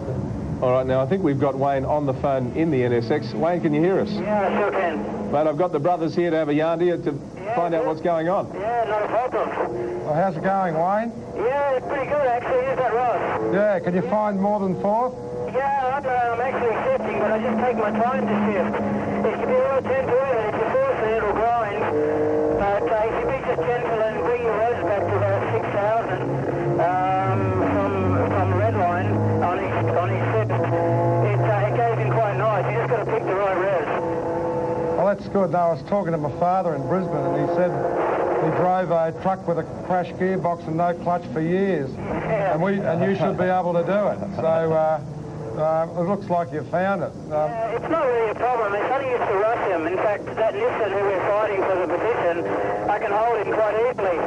All right, now I think we've got Wayne on the phone in the NSX. Wayne, can you hear us? Yeah, I sure can. Mate, I've got the brothers here to have a yarn to you to find out what's going on. Yeah, not a problem. Well, how's it going, Wayne? Yeah, it's pretty good, actually. Is that Ross? Yeah, can you find more than 4th? Yeah, I'm actually shifting, but I just take my time to shift. It should be a little gentle, and if you force it, it'll grind. But if you be just gentle and bring your revs back to about 6,000 from red line on each shift, it goes in quite nice. You just got to pick the right revs. Well, that's good. Now, I was talking to my father in Brisbane, and he said he drove a truck with a crash gearbox and no clutch for years. Yeah. And you should be able to do it. So it looks like you found it. Yeah, it's not really a problem. It's only used to rush him. In fact, that Nissan who we're fighting for the position, I can hold him quite easily.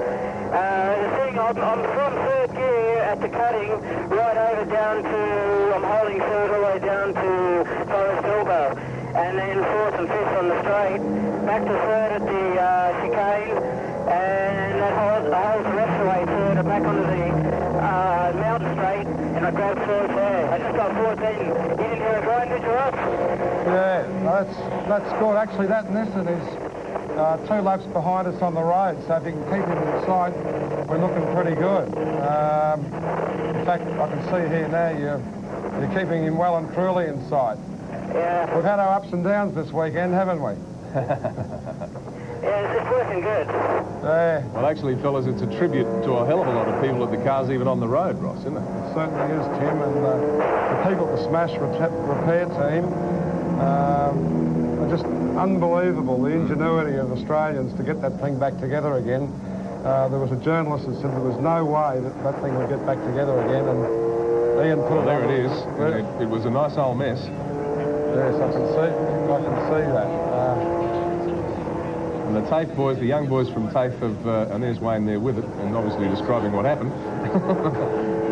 The thing, I'm from 3rd gear at the cutting, right over down to, I'm holding 3rd all the way down to Forest Elbow, and then 4th and 5th on the straight, back to 3rd at the chicane, and that holds the rest of the way 3rd, back onto the mountain straight, and I grabbed 4th there. I just got 4th in. You didn't hear a grind, did you, Ross? Yeah, that's good. Actually, that Nissan is 2 laps behind us on the road, so if you can keep him in sight, we're looking pretty good. In fact, I can see here now you're keeping him well and truly in sight. Yeah. We've had our ups and downs this weekend, haven't we? Yeah, it's working good. Yeah. Well, actually, fellas, it's a tribute to a hell of a lot of people at the cars, even on the road, Ross, isn't it? It certainly is, Tim, and the people at the Smash repair team are just unbelievable, the ingenuity of Australians to get that thing back together again. There was a journalist that said there was no way that thing would get back together again, and Ian put it there on. it is. It was a nice old mess. Yes, I can see that. And the TAFE boys, the young boys from TAFE have, and there's Wayne there with it, and obviously describing what happened,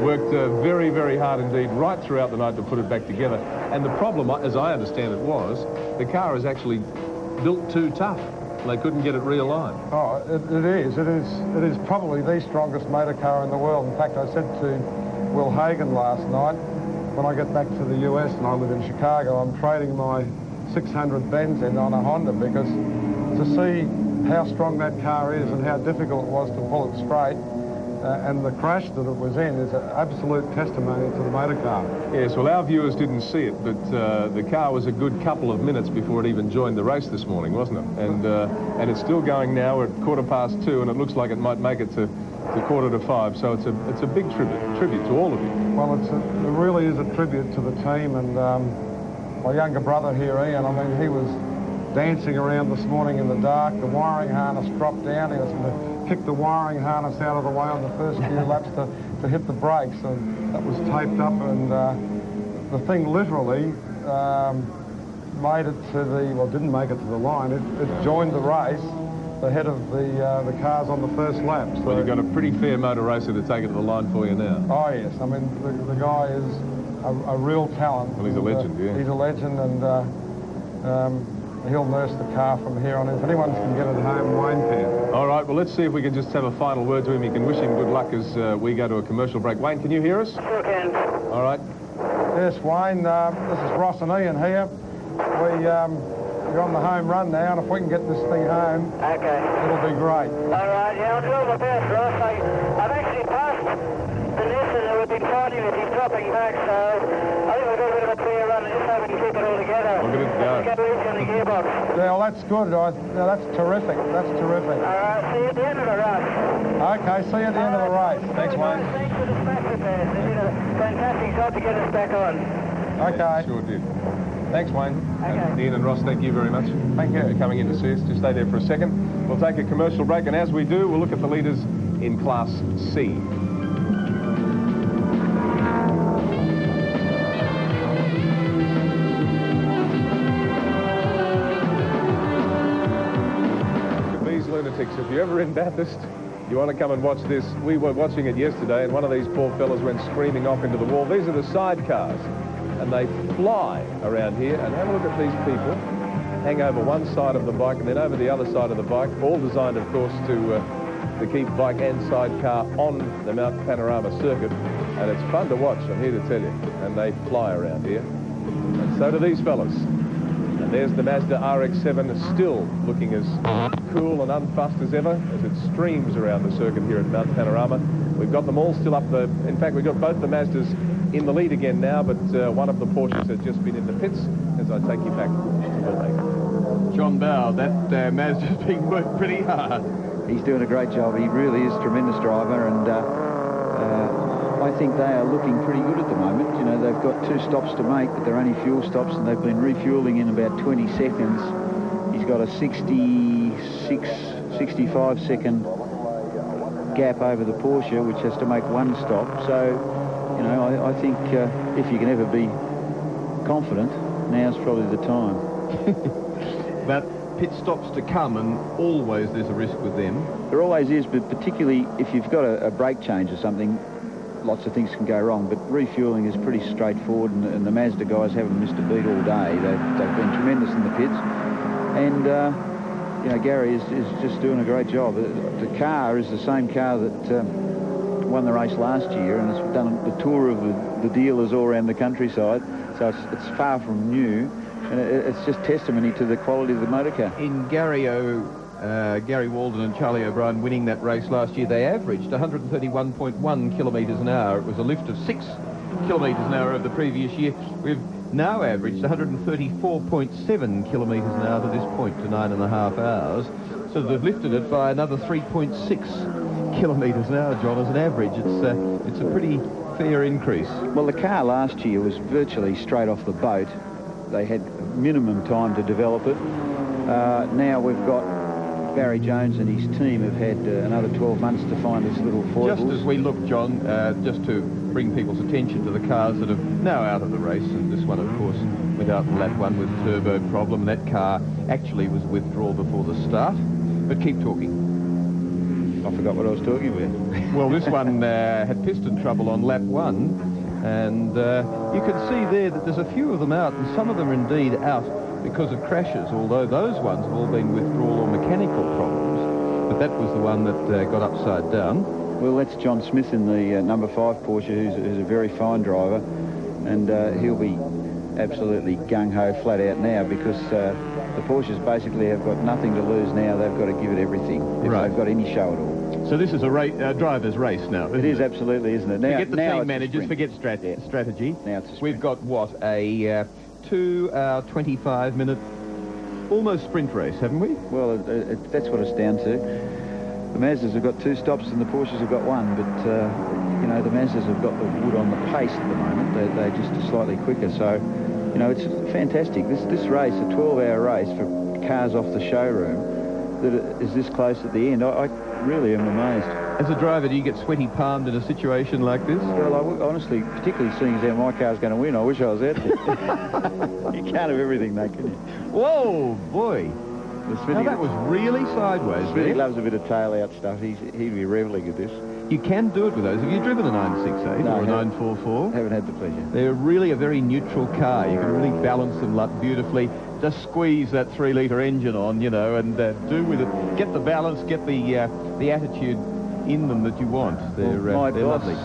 worked very, very hard indeed right throughout the night to put it back together. And the problem, as I understand it, was the car is actually built too tough. They couldn't get it realigned. Oh, it is probably the strongest motor car in the world. In fact, I said to Will Hagan last night, when I get back to the US and I live in Chicago, I'm trading my 600 benzene on a Honda, because to see how strong that car is and how difficult it was to pull it straight, and the crash that it was in is an absolute testimony to the motor car. Yes, well, our viewers didn't see it, but the car was a good couple of minutes before it even joined the race this morning, wasn't it? And it's still going now at 2:15, and it looks like it might make it to 4:45. So it's a big tribute to all of you. Well, it really is a tribute to the team, and my younger brother here, Ian, I mean, he was dancing around this morning in the dark. The wiring harness dropped down. He was going to kick the wiring harness out of the way on the first few laps to hit the brakes, and that was taped up, and the thing literally made it to didn't make it to the line. It joined the race ahead of the cars on the first lap. So well, you've got a pretty fair motor racer to take it to the line for you now. Oh, yes. I mean, the guy is a real talent. Well, he's a legend, yeah. He's a legend, and he'll nurse the car from here on in. If anyone can get it home, Wayne can. All right, well, let's see if we can just have a final word to him. You can wish him good luck as we go to a commercial break. Wayne, can you hear us? Sure can. All right. Yes, Wayne, this is Ross and Ian here. You're on the home run now, and if we can get this thing home, it'll be great. All right, yeah, I'll do my best, Ross. I've actually passed the Nissan who would be fighting as he's dropping back, so I think we've got a bit of a clear run and just hope we can keep it all together. Look at it go. Get easy on the gearbox. Yeah, well, that's good. That's terrific. That's terrific. All right, see you at the end of the race. Okay, see you at the end of the race. Thanks, Wayne. Thanks for the smash repairs. They did a fantastic job to get us back on. Okay. Sure did. Thanks, Wayne. Okay. And Ian and Ross, thank you very much. Thank you. For coming in to see us. Just stay there for a second. We'll take a commercial break, and as we do, we'll look at the leaders in Class C. These lunatics, if you're ever in Bathurst, you want to come and watch this. We were watching it yesterday, and one of these poor fellas went screaming off into the wall. These are the sidecars, and they fly around here. And have a look at these people hang over one side of the bike and then over the other side of the bike, all designed, of course, to keep bike and sidecar on the Mount Panorama circuit. And it's fun to watch, I'm here to tell you. And they fly around here. And so do these fellas. And there's the Mazda RX-7, still looking as cool and unfussed as ever as it streams around the circuit here at Mount Panorama. We've got them all still up the... In fact, we've got both the Mazdas in the lead again now, but one of the Porsches has just been in the pits as I take you back to the lake. John Bow, that Mazda's been worked pretty hard. He's doing a great job. He really is a tremendous driver, and I think they are looking pretty good at the moment. You know, they've got 2 stops to make, but they're only fuel stops, and they've been refueling in about 20 seconds. He's got a 65 second gap over the Porsche, which has to make 1 stop. So, you know, I think if you can ever be confident, now's probably the time. But pit stops to come, and always there's a risk with them. There always is, but particularly if you've got a brake change or something, lots of things can go wrong. But refueling is pretty straightforward, and the Mazda guys haven't missed a beat all day. They've been tremendous in the pits, and you know, Gary is just doing a great job. The car is the same car that won the race last year, and it's done the tour of the dealers all around the countryside, so it's far from new. And it's just testimony to the quality of the motor car. In Gary Walden and Charlie O'Brien winning that race last year, they averaged 131.1 kilometres an hour. It was a lift of 6 kilometres an hour over the previous year. We've now averaged 134.7 kilometres an hour to this point, to 9.5 hours. So they've lifted it by another 3.6 kilometres an hour, John, as an average. It's a pretty fair increase. Well, the car last year was virtually straight off the boat. They had minimum time to develop it. Now we've got Barry Jones and his team have had another 12 months to find this little foibles. Just as we look, John, just to bring people's attention to the cars that are now out of the race, and this one, of course, went out in lap 1 with turbo problem. That car actually was withdrawal before the start. But keep talking. I forgot what I was talking about. Well, this one had piston trouble on lap 1. And you can see there that there's a few of them out, and some of them are indeed out because of crashes, although those ones have all been withdrawal or mechanical problems. But that was the one that got upside down. Well, that's John Smith in the number 5 Porsche, who's a very fine driver, and he'll be absolutely gung-ho flat out now, because the Porsches basically have got nothing to lose now. They've got to give it everything if they've got any show at all. So this is a driver's race now, isn't it? It is, absolutely, isn't it? Now, forget the team managers, forget strategy. Now it's a sprint. We've got, what, a 2 hour, 25-minute, almost sprint race, haven't we? Well, that's what it's down to. The Mazdas have got 2 stops and the Porsches have got 1, but, you know, the Mazdas have got the wood on the pace at the moment. They're just slightly quicker, so, you know, it's fantastic. This race, a 12-hour race for cars off the showroom, that it is this close at the end. I really am amazed. As a driver, do you get sweaty palmed in a situation like this? Well, I would, honestly, particularly seeing as how my car's going to win, I wish I was out there. You can't have everything, though, can you? Whoa, boy. Now that was really sideways. Smithy loves a bit of tail-out stuff. He'd be reveling at this. You can do it with those. Have you driven a 968 or a 944? Haven't had the pleasure. They're really a very neutral car. You can really balance them up beautifully. Just squeeze that 3-litre engine on, you know, and do with it. Get the balance, get the attitude in them that you want. They're my boss, lovely.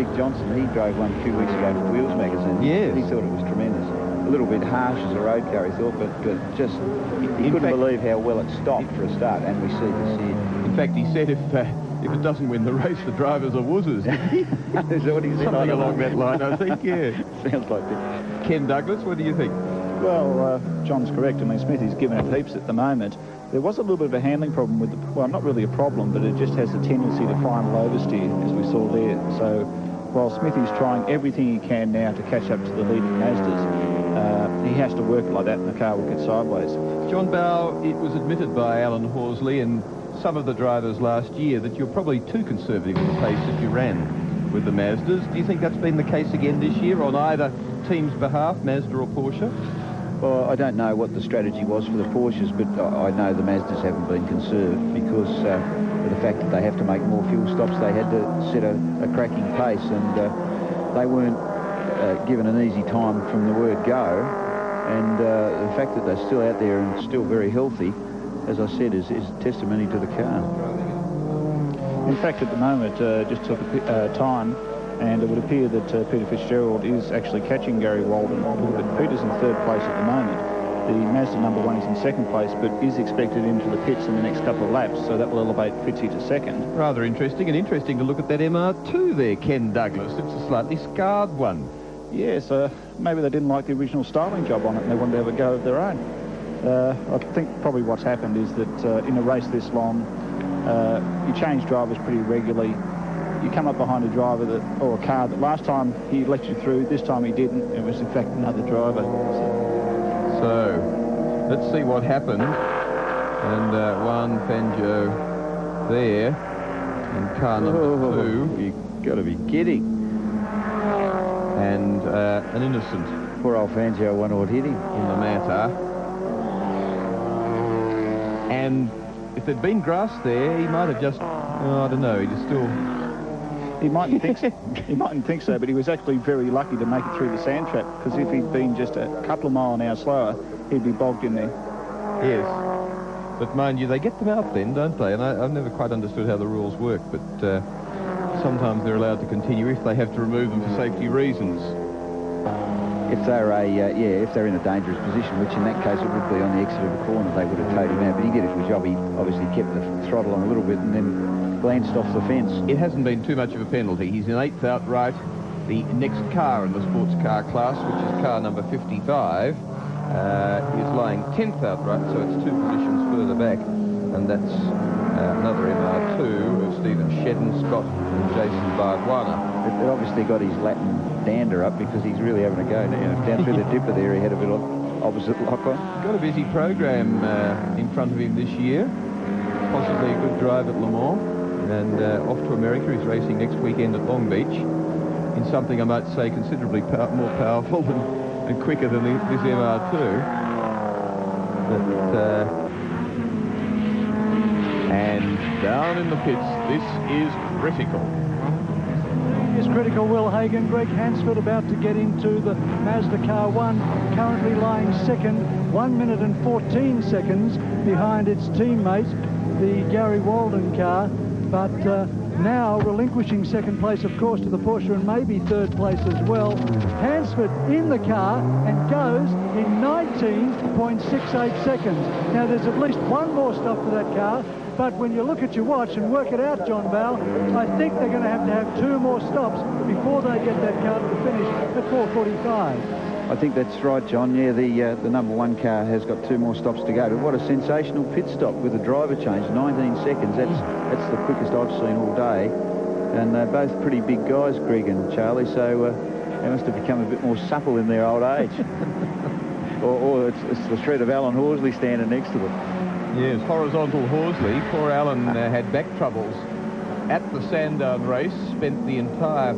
Dick Johnson, he drove one a few weeks ago for Wheels magazine. Yes. He thought it was tremendous. A little bit harsh as a road car, he thought, but just he couldn't believe how well it stopped for a start, and we see this here. In fact, he said if it doesn't win the race, the drivers are wuzzers. Is that what he said? Something along that line, I think, yeah. Sounds like Dick. Ken Douglas, what do you think? Well, John's correct. I mean, Smithy's given it heaps at the moment. There was a little bit of a handling problem with well, not really a problem, but it just has a tendency to final oversteer, as we saw there. So while Smithy's trying everything he can now to catch up to the leading Mazdas, he has to work like that and the car will get sideways. John Bow, it was admitted by Alan Horsley and some of the drivers last year that you're probably too conservative in the pace that you ran with the Mazdas. Do you think that's been the case again this year on either team's behalf, Mazda or Porsche? Well, I don't know what the strategy was for the Porsches, but I know the Mazdas haven't been conserved because of the fact that they have to make more fuel stops. They had to set a cracking pace, and they weren't given an easy time from the word go. And the fact that they're still out there and still very healthy, as I said, is a testimony to the car. In fact, at the moment, just took time, and it would appear that Peter Fitzgerald is actually catching Gary Walden. But Peter's in 3rd place at the moment. The Mazda number 1 is in 2nd place, but is expected into the pits in the next couple of laps, so that will elevate Fitzy to 2nd. Rather interesting, and interesting to look at that MR2 there, Ken Douglas. It's a slightly scarred one. Yes, maybe they didn't like the original styling job on it and they wanted to have a go of their own. I think probably what's happened is that in a race this long, you change drivers pretty regularly. You come up behind a driver or a car that last time he let you through, this time he didn't. It was in fact another driver. So let's see what happened. And Juan Fangio there, and car number 2. You've got to be kidding. And an innocent. Poor old Fangio wonder what hit him in the matter. And if there'd been grass there, he might have just, I don't know, he just still... He mightn't think so. He mightn't think so, but he was actually very lucky to make it through the sand trap, because if he'd been just a couple of miles an hour slower, he'd be bogged in there. Yes. But mind you, they get them out then, don't they? And I've never quite understood how the rules work, but sometimes they're allowed to continue if they have to remove them for safety reasons. If they're if they're in a dangerous position, which in that case it would be on the exit of the corner, they would have towed him out. But he did his job. He obviously kept the throttle on a little bit and then glanced off the fence. It hasn't been too much of a penalty. He's in 8th outright. The next car in the sports car class, which is car number 55, is lying 10th outright, so it's 2 positions further back, and that's another MR2 of Stephen Shedden, Scott and Jason Barguana. They've obviously got his Latin dander up because he's really having a go down through the dipper there. He had a bit of opposite lock on. Got a busy program in front of him this year. Possibly a good drive at Le Mans, and off to America. He's racing next weekend at Long Beach in something I might say considerably more powerful and quicker than this MR2. But, and down in the pits, this is critical. It's critical. Will Hagen, Greg Hansford about to get into the Mazda car 1, currently lying 2nd, 1 minute and 14 seconds behind its teammate, the Gary Walden car. but now relinquishing second place, of course, to the Porsche and maybe third place as well. Hansford in the car and goes in 19.68 seconds. Now, there's at least one more stop for that car, but when you look at your watch and work it out, John Bell, I think they're going to have 2 more stops before they get that car to the finish at 4:45. I think that's right, John. Yeah, the number 1 car has got 2 more stops to go. But what a sensational pit stop with a driver change, 19 seconds. That's the quickest I've seen all day. And they're both pretty big guys, Greg and Charlie, so they must have become a bit more supple in their old age. or it's the shred of Alan Horsley standing next to them. Yes, horizontal Horsley. Poor Alan had back troubles at the Sandown race, spent the entire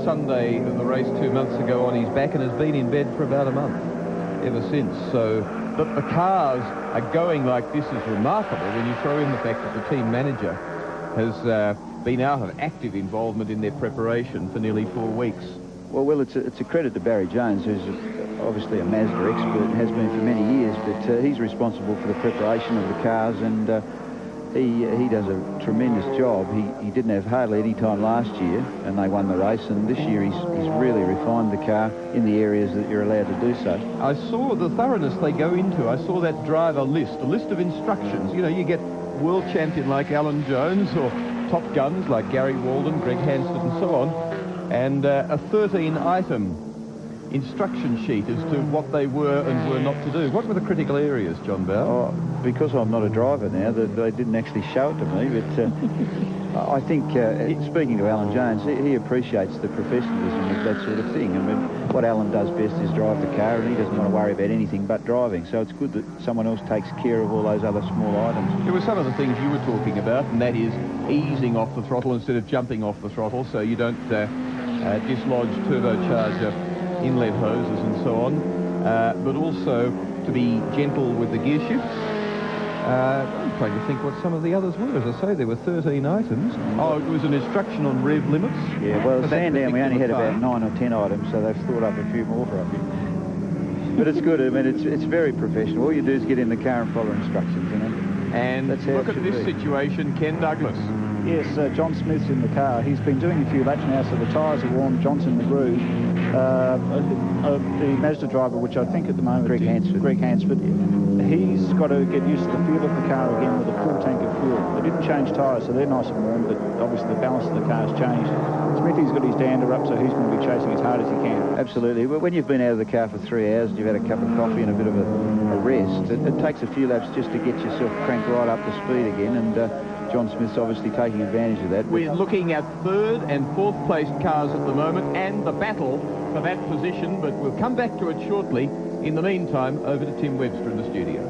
Sunday of the race 2 months ago on his back and has been in bed for about a month ever since. So that the cars are going like this is remarkable when you throw in the fact that the team manager has been out of active involvement in their preparation for nearly 4 weeks. Well, it's a credit to Barry Jones, who's obviously a Mazda expert and has been for many years, but he's responsible for the preparation of the cars, and he does a tremendous job. He didn't have hardly any time last year, and they won the race, and this year he's really refined the car in the areas that you're allowed to do so. I saw the thoroughness they go into. I saw that driver list, a list of instructions. You know, you get world champion like Alan Jones or top guns like Gary Walden, Greg Hansford and so on, and a 13-item instruction sheet as to what they were and were not to do. What were the critical areas, John Bell? Oh, because I'm not a driver now, they didn't actually show it to me, but I think, speaking to Alan Jones, he appreciates the professionalism of that sort of thing. I mean, what Alan does best is drive the car, and he doesn't want to worry about anything but driving, so it's good that someone else takes care of all those other small items. There were some of the things you were talking about, and that is easing off the throttle instead of jumping off the throttle, so you don't dislodge turbocharger inlet hoses and so on, but also to be gentle with the gear shifts. I'm trying to think what some of the others were. As I say, there were 13 items. Oh, it was an instruction on rev limits. Yeah, well, Sandown, we only had about 9 or 10 items, so they've thought up a few more for us. But it's good. I mean, it's very professional. All you do is get in the car and follow instructions, you know. And that's how look at this situation, Ken Douglas. Yes, John Smith's in the car. He's been doing a few laps now, so the tyres are warm. John's in the groove. The Mazda driver, which I think at the moment... Greg Hansford. He's got to get used to the feel of the car again with a full tank of fuel. They didn't change tyres, so they're nice and warm, but obviously the balance of the car has changed. Smithy's got his dander up, so he's going to be chasing as hard as he can. Absolutely. But when you've been out of the car for 3 hours and you've had a cup of coffee and a bit of a rest, it takes a few laps just to get yourself cranked right up to speed again, and John Smith's obviously taking advantage of that. We're looking at 3rd and 4th placed cars at the moment and the battle for that position, but we'll come back to it shortly. In the meantime, over to Tim Webster in the studio.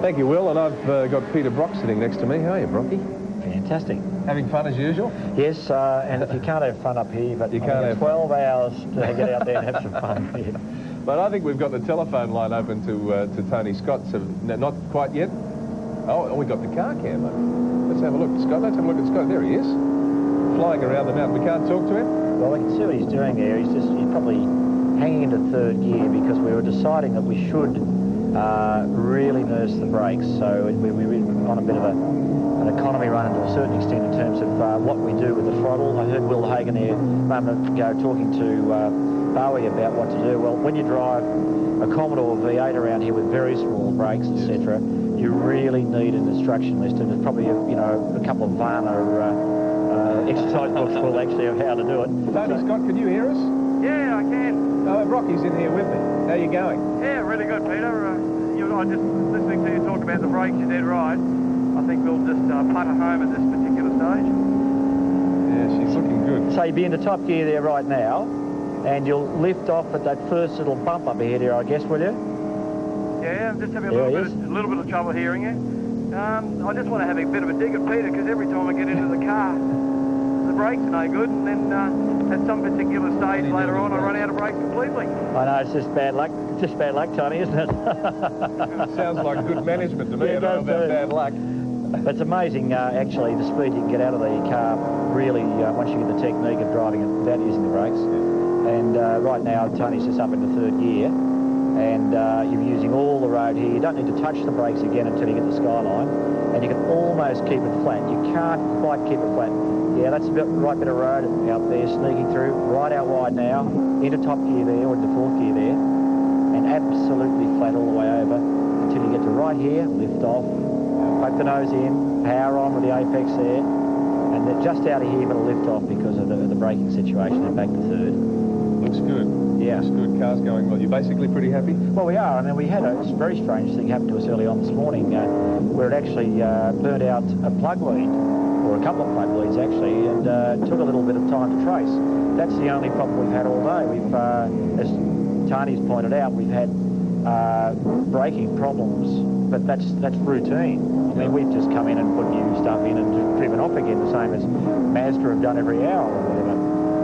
Thank you, Will, and I've got Peter Brock sitting next to me. How are you, Brocky? Fantastic. Having fun as usual? Yes, and if you can't have fun up here, but you can't have 12 hours to get out there and have some fun. Yeah. But I think we've got the telephone line open to Tony Scott, so not quite yet. Oh, we got the car camera. Let's have a look, Scott. Let's have a look at Scott. There he is, flying around the mountain. We can't talk to him? Well, we can see what he's doing there. He's probably hanging into 3rd gear because we were deciding that we should really nurse the brakes. So we were on a bit of an economy run to a certain extent in terms of what we do with the throttle. I heard Will Hagan there a moment ago talking to Bowie about what to do. Well, when you drive a Commodore V8 around here with very small brakes, etc., you really need an instruction list, and there's probably a couple of Varna exercise books will actually have how to do it. Tony Scott, can you hear us? Yeah, I can. Oh, Brocky's in here with me. How are you going? Yeah, really good, Peter. I just listening to you talk about the brakes, you're dead right. I think we'll just putter home at this particular stage. Yeah, she's looking good. So you'll be in the top gear there right now, and you'll lift off at that first little bump up ahead here, I guess, will you? Yeah, I'm just having a little bit of trouble hearing you. I just want to have a bit of a dig at Peter, because every time I get into the car, the brakes are no good, and then at some particular stage later on, I run out of brakes completely. I know, it's just bad luck. Just bad luck, Tony, isn't it? Sounds like good management to me. Yeah, I don't know about bad luck. It's amazing, actually, the speed you can get out of the car, really, once you get the technique of driving it without using the brakes. And right now, Tony's just up into 3rd gear. and you're using all the road here. You don't need to touch the brakes again until you get the skyline, and you can almost keep it flat. You can't quite keep it flat. Yeah, that's a right bit of road out there, sneaking through, right out wide now, into top gear there, or into fourth gear there, and absolutely flat all the way over until you get to right here, lift off, poke the nose in, power on with the apex there, and then just out of here, but a lift off because of the braking situation, and back to third. Looks good. Yeah. Looks good. Car's going well. You're basically pretty happy? Well, we are. I mean, we had a very strange thing happen to us early on this morning where it actually burnt out a plug lead, or a couple of plug leads actually, and took a little bit of time to trace. That's the only problem we've had all day. We've, as Tani's pointed out, we've had braking problems, but that's routine. I mean, we've just come in and put new stuff in and just driven off again, the same as Mazda have done every hour or whatever.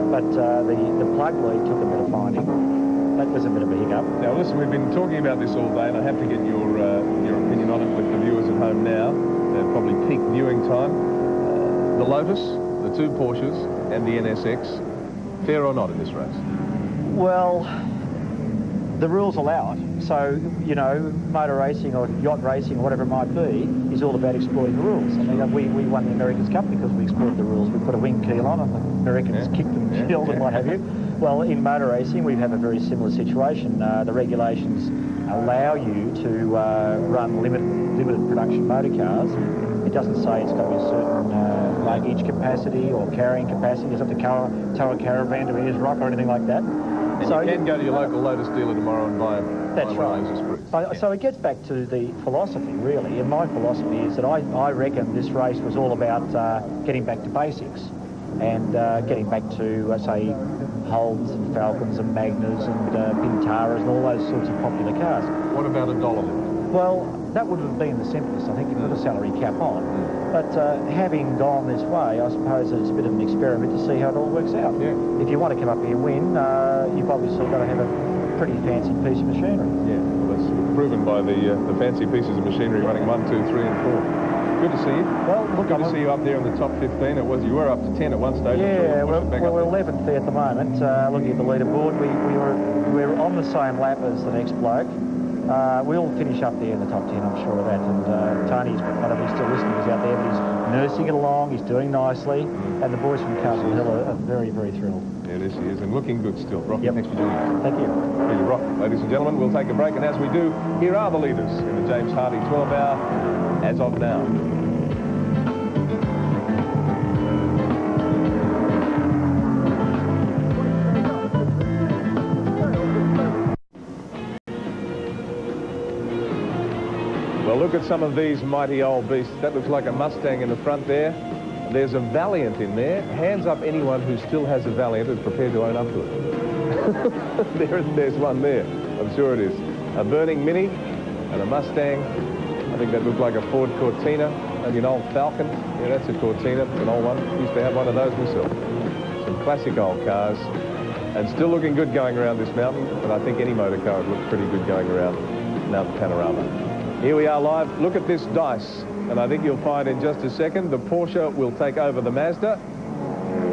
But the plug lead took a bit of finding. That was a bit of a hiccup. Now listen, we've been talking about this all day, and I have to get your opinion on it with the viewers at home now. They're probably peak viewing time. The Lotus, the two Porsches, and the NSX, fair or not in this race? Well, the rules allow it. So, you know, motor racing or yacht racing or whatever it might be is all about exploiting the rules. I mean, we won the America's Cup because we exploited the rules. We put a wing keel on and the Americans kicked and killed and what have you. Well, in motor racing, we have a very similar situation. The regulations allow you to run limited production motor cars. It doesn't say it's got to be a certain luggage capacity or carrying capacity. It doesn't have to tow a caravan to Ayers Rock or anything like that. And so you can go to your local Lotus dealer tomorrow and buy that's right. So it gets back to the philosophy, really. And my philosophy is that I reckon this race was all about getting back to basics and getting back to, say, Holdens and Falcons and Magnas and Pintaras and all those sorts of popular cars. What about a dollar? Well, that would have been the simplest. I think you put a salary cap on. But having gone this way, I suppose it's a bit of an experiment to see how it all works out. Yeah. If you want to come up here and win, you've obviously got to have a pretty fancy piece of machinery. Yeah, well, that's proven by the fancy pieces of machinery running 1, 2, 3 and 4. Good to see you. Well, look, good to see you up there in the top 15. You were up to 10 at one stage. Yeah, we're 11th there at the moment. Looking at the leaderboard, we're on the same lap as the next bloke. We'll finish up there in the top 10, I'm sure of that. And Tony's, I don't know if he's still listening, he's out there, but he's nursing it along, he's doing nicely. And the boys from Castle Hill are very, very thrilled. Yeah, this he is, and looking good still. Rocky, yep. Thanks for joining us. Thank you. Thank you, Rock. Ladies and gentlemen, we'll take a break, and as we do, here are the leaders in the James Hardy 12-hour as of now. Well, look at some of these mighty old beasts. That looks like a Mustang in the front there. There's a Valiant in there. Hands up anyone who still has a Valiant and is prepared to own up to it. There's one there. I'm sure it is. A burning Mini and a Mustang. I think that looked like a Ford Cortina. Maybe an old Falcon. Yeah, that's a Cortina. It's an old one. Used to have one of those myself. Some classic old cars. And still looking good going around this mountain. But I think any motor car would look pretty good going around Mount Panorama. Here we are live. Look at this dice. And I think you'll find in just a second the Porsche will take over the Mazda.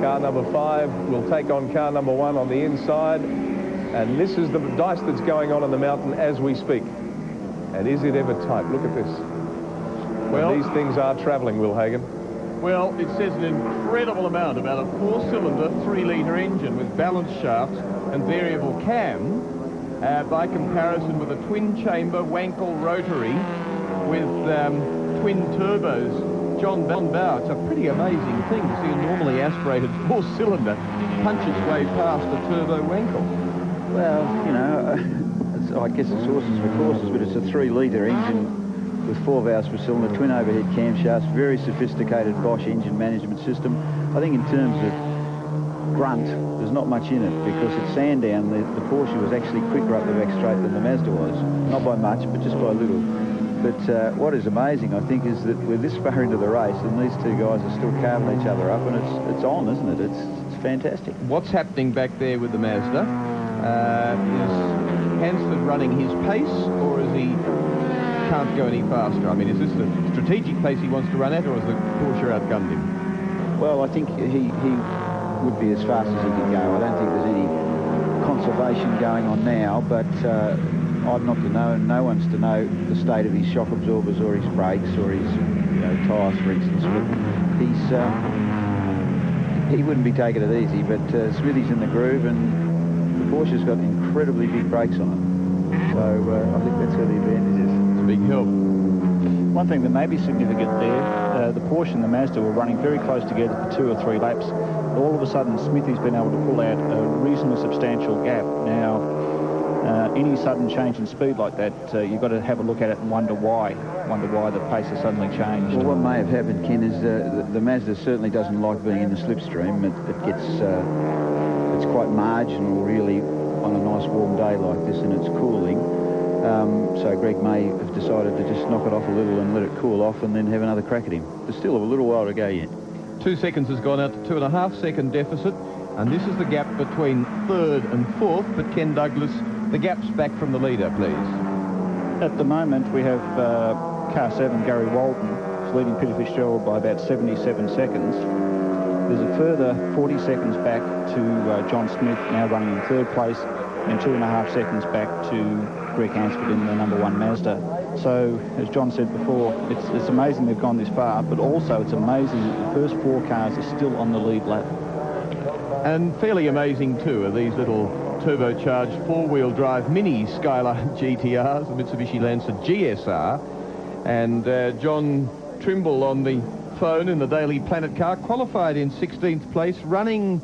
Car number 5 will take on car number 1 on the inside. And this is the dice that's going on in the mountain as we speak. And is it ever tight? Look at this. Well, and these things are travelling, Will Hagan. Well, it says an incredible amount about a 4-cylinder, 3-litre engine with balanced shaft and variable cam. By comparison with a twin-chamber Wankel rotary with twin turbos. John Bauer, it's a pretty amazing thing to see a normally aspirated 4-cylinder punch its way past a turbo Wankel. Well, you know, I guess it's horses for courses, but it's a 3-litre engine with 4 valves per cylinder, twin overhead camshafts, very sophisticated Bosch engine management system. I think in terms of grunt, there's not much in it because at Sandown, the Porsche was actually quicker up the back straight than the Mazda was. Not by much, but just by a little. But what is amazing, I think, is that we're this far into the race and these two guys are still carving each other up, and it's on, isn't it? It's fantastic. What's happening back there with the Mazda? Is Hansford running his pace, or is he can't go any faster? I mean, is this the strategic pace he wants to run at, or has the Porsche outgunned him? Well, I think he would be as fast as he could go. I don't think there's any conservation going on now, but I'm not to know, and no one's to know the state of his shock absorbers or his brakes or his tyres, for instance. But he wouldn't be taking it easy. But Smithy's in the groove, and the Porsche's got incredibly big brakes on it. So I think that's where the advantage is. It's a big help. One thing that may be significant there, the Porsche and the Mazda were running very close together for 2 or 3 laps. All of a sudden, Smithy's been able to pull out a reasonably substantial gap. Now, any sudden change in speed like that, you've got to have a look at it and wonder why the pace has suddenly changed. Well, what may have happened, Ken, is the Mazda certainly doesn't like being in the slipstream. It gets, it's quite marginal, really, on a nice warm day like this, and it's cooling. So Greg may have decided to just knock it off a little and let it cool off and then have another crack at him. There's still a little while to go yet. 2 seconds has gone out to 2.5 second deficit, and this is the gap between 3rd and 4th. But Ken Douglas, the gap's back from the leader, please. At the moment, we have car 7, Gary Walden, is leading Peter Fitzgerald by about 77 seconds. There's a further 40 seconds back to John Smith, now running in 3rd place, and 2.5 seconds back to Greg Hansford in the number 1 Mazda. So, as John said before, it's amazing they've gone this far, but also it's amazing that the first 4 cars are still on the lead lap. And fairly amazing too are these little turbocharged 4-wheel drive mini Skyline GTRs, the Mitsubishi Lancer GSR. And John Trimble on the phone in the Daily Planet car, qualified in 16th place, running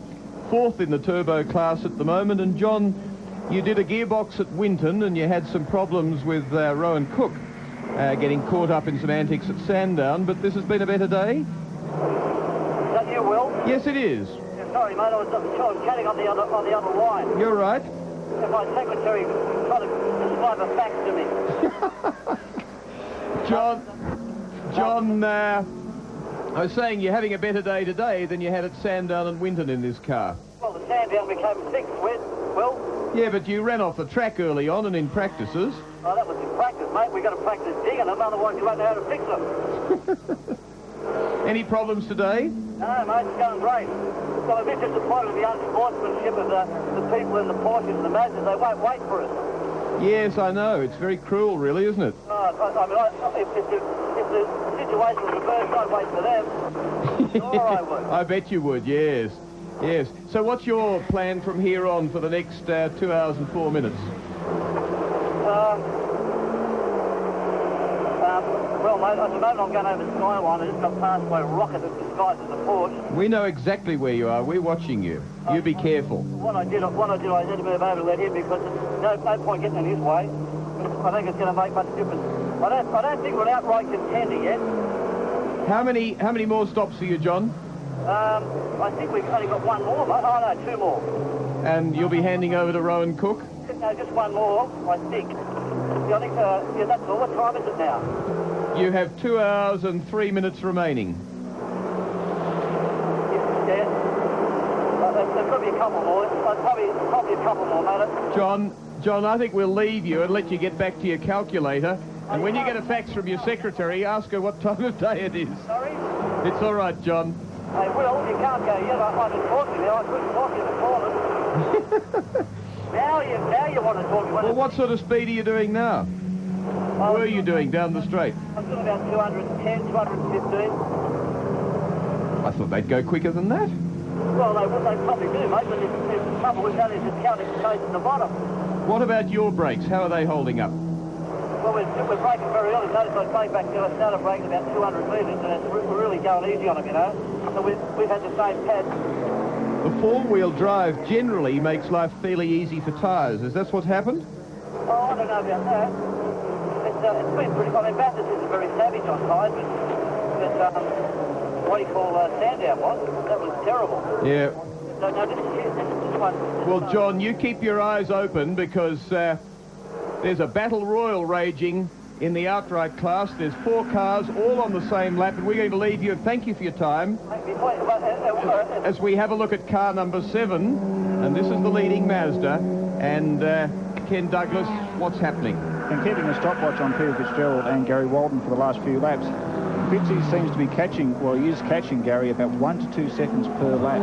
4th in the turbo class at the moment. And John, you did a gearbox at Winton and you had some problems with Rowan Cook getting caught up in some antics at Sandown, but this has been a better day? Is that you, Will? Yes, it is. Yeah, sorry, mate, I was chatting on the other line. You're right. And my secretary tried to describe a fact to me. John, I was saying you're having a better day today than you had at Sandown and Winton in this car. Well, the Sandown became 6th, Will. Yeah, but you ran off the track early on and in practices. Oh, that was in practice, mate. We've got to practice digging them, otherwise you won't know how to fix them. Any problems today? No, mate, it's going great. Well, I'm a bit disappointed with the unsportsmanship of the people in the Porsches and the Mazdas. They won't wait for us. Yes, I know. It's very cruel, really, isn't it? If the situation was reversed, I'd wait for them. Sure, I would. I bet you would, yes. Yes. So what's your plan from here on for the next 2 hours and 4 minutes? Well, mate, at the moment I'm going over the skyline. I just got past my rocket that disguises a Porsche. We know exactly where you are. We're watching you. You be careful. What I did, I had to move over to let him because there's no point getting in his way. I think it's going to make much difference. I don't think we're an outright contender yet. How many more stops for you, John? I think we've only got 1 more, mate. Oh, no, 2 more. And you'll be handing over to Rowan Cook? No, just 1 more, I think. Yeah, I think, yeah, that's all. What time is it now? You have 2 hours and 3 minutes remaining. Yeah. There's got to be a couple more. Probably a couple more, mate. John, I think we'll leave you and let you get back to your calculator. And when you get a fax from your secretary, ask her what time of day it is. Sorry? It's all right, John. Hey, Will, you can't go yet. I've been talking to you. I couldn't talk in the corner. now you want to talk. Well, what sort of speed are you doing now? What were you doing down the straight? I'm doing about 210, 215. I thought they'd go quicker than that. Well, they probably do, mate, but the trouble with that is it's counting the coast at the bottom. What about your brakes? How are they holding up? Well, we're braking very early. Notice I came back there, I started braking about 200 metres, and we're really going easy on them, you know. So we've had the same pad. The 4-wheel drive generally makes life fairly easy for tyres. Is that what's happened? Oh, I don't know about that. It's been pretty... I mean, Bathurst isn't very savage on tyres, but what do you call Sandown was? That was terrible. Yeah. So, no, this is one... Well, John, you keep your eyes open because there's a battle royal raging in the outright class. There's 4 cars all on the same lap, and we're going to leave you. Thank you for your time. As we have a look at car number 7, and this is the leading Mazda, and Ken Douglas, what's happening? And keeping a stopwatch on Peter Fitzgerald and Gary Walden for the last few laps. Fitzy seems to be catching, well, he is catching Gary about 1 to 2 seconds per lap.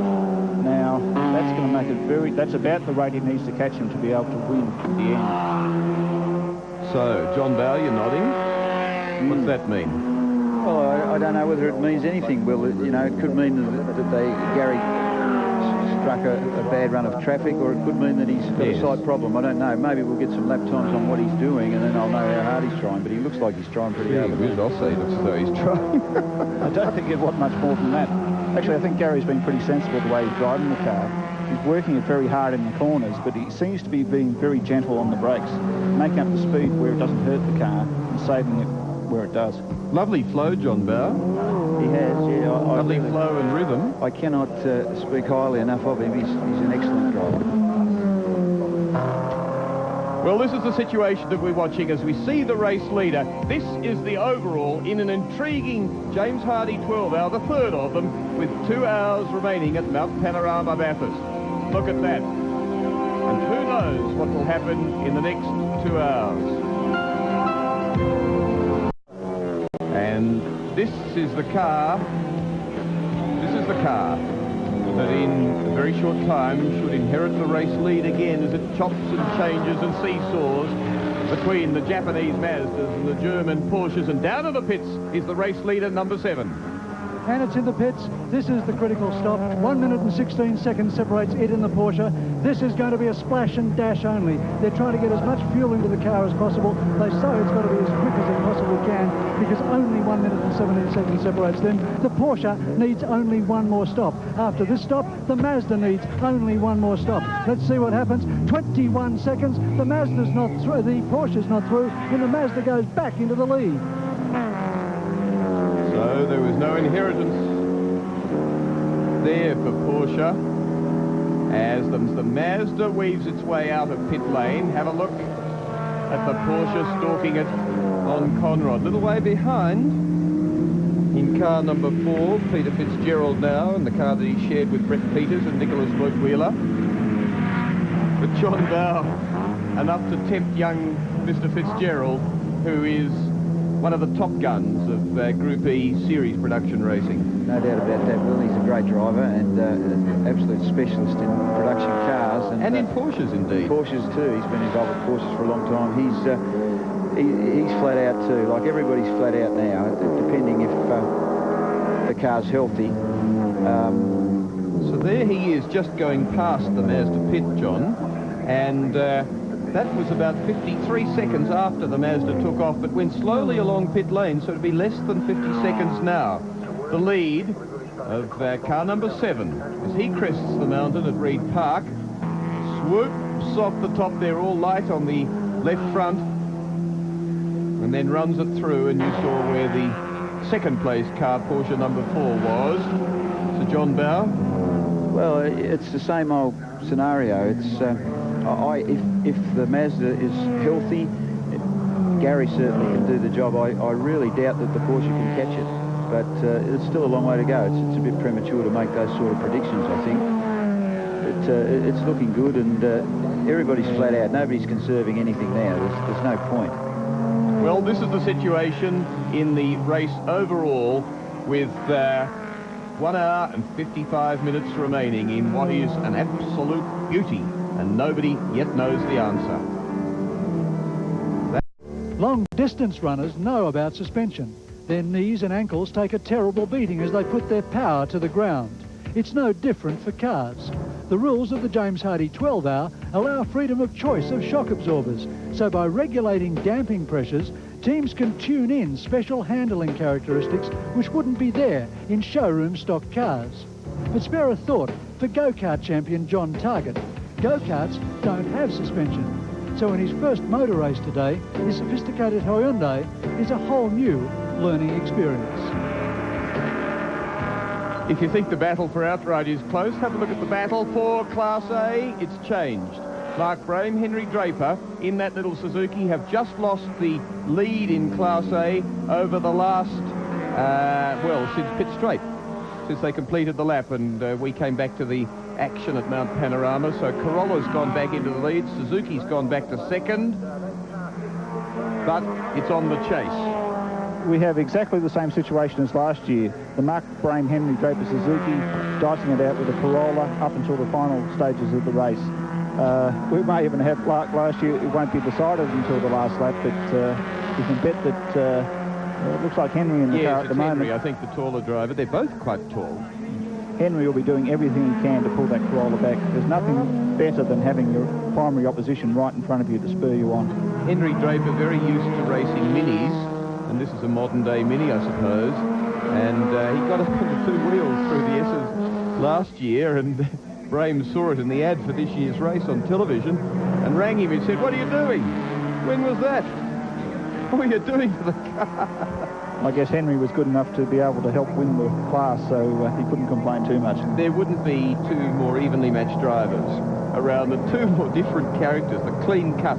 Now, that's going to make it that's about the rate he needs to catch him to be able to win at the end. So, John Bow, you're nodding. What's that mean? Well, I don't know whether it means anything, Will. You know, it could mean that Gary struck a bad run of traffic, or it could mean that he's got a slight problem. I don't know. Maybe we'll get some lap times on what he's doing, and then I'll know how hard he's trying. But he looks like he's trying pretty hard. I'll say he looks as though he's trying. I don't think he'd want much more than that. Actually, I think Gary's been pretty sensible the way he's driving the car. He's working it very hard in the corners, but he seems to be being very gentle on the brakes, making up the speed where it doesn't hurt the car and saving it where it does. Lovely flow, John Bow. He has, yeah. Lovely flow and rhythm. I cannot speak highly enough of him. He's an excellent driver. Well, this is the situation that we're watching as we see the race leader. This is the overall in an intriguing James Hardy 12 hour, the third of them, with 2 hours remaining at Mount Panorama, Bathurst. Look at that. And who knows what will happen in the next 2 hours. And this is the car. This is the car that in a very short time should inherit the race lead again as it chops and changes and seesaws between the Japanese Mazdas and the German Porsches. And down to the pits is the race leader, number 7. And it's in the pits. This is the critical stop. 1 minute and 16 seconds separates it and the Porsche. This is going to be a splash and dash only. They're trying to get as much fuel into the car as possible. They say it's got to be as quick as it possibly can because only 1 minute and 17 seconds separates them. The Porsche needs only one more stop. After this stop, the Mazda needs only one more stop. Let's see what happens. 21 seconds. The Mazda's not through. The Porsche's not through, and the Mazda goes back into the lead. So there was no inheritance there for Porsche as the Mazda weaves its way out of pit lane. Have a look at the Porsche stalking it on Conrod. Little way behind in car number 4, Peter Fitzgerald now, in the car that he shared with Brett Peters and Nicholas Wheeler. But John Bow, enough to tempt young Mr. Fitzgerald, who is one of the top guns of Group E series production racing. No doubt about that, Will. He's a great driver and an absolute specialist in production cars. And in Porsches, indeed. Porsches, too. He's been involved with Porsches for a long time. He's flat out, too. Like everybody's flat out now, depending if the car's healthy. So there he is, just going past the Mazda pit, John. And that was about 53 seconds after the Mazda took off, but went slowly along pit lane, so it'd be less than 50 seconds now. The lead of car number 7 as he crests the mountain at Reed Park, swoops off the top there, all light on the left front, and then runs it through, and you saw where the second place car, Porsche number 4, was. So John Bow? Well, it's the same old scenario. It's if the Mazda is healthy, Gary certainly can do the job. I really doubt that the Porsche can catch it, but it's still a long way to go. It's a bit premature to make those sort of predictions, I think. But it's looking good, and everybody's flat out. Nobody's conserving anything now. There's no point. Well, this is the situation in the race overall, with 1 hour and 55 minutes remaining in what is an absolute beauty, and nobody yet knows the answer. Long-distance runners know about suspension. Their knees and ankles take a terrible beating as they put their power to the ground. It's no different for cars. The rules of the James Hardy 12 hour allow freedom of choice of shock absorbers, so by regulating damping pressures, teams can tune in special handling characteristics which wouldn't be there in showroom stock cars. But spare a thought for go-kart champion John Target. Go-karts don't have suspension, so in his first motor race today, his sophisticated Hyundai is a whole new learning experience. If you think the battle for outright is close, have a look at the battle for Class A. It's changed. Mark Brame, Henry Draper in that little Suzuki have just lost the lead in Class A over the last, since pit straight, since they completed the lap, and we came back to the action at Mount Panorama. So Corolla's gone back into the lead, Suzuki's gone back to second, but it's on the chase. We have exactly the same situation as last year. The Mark Brame Henry Draper Suzuki dicing it out with a Corolla up until the final stages of the race. We may even have like last year. It won't be decided until the last lap, but you can bet that it looks like Henry in the car at the moment. Henry, I think, the taller driver. They're both quite tall. Henry will be doing everything he can to pull that Corolla back. There's nothing better than having your primary opposition right in front of you to spur you on. Henry Draper, very used to racing minis, and this is a modern-day mini, I suppose. And he got up on the two wheels through the S's last year, and Brahms saw it in the ad for this year's race on television and rang him and said, "What are you doing? When was that? What are you doing to the car?" I guess Henry was good enough to be able to help win the class, so he couldn't complain too much. There wouldn't be two more evenly matched drivers around the two more different characters. The clean-cut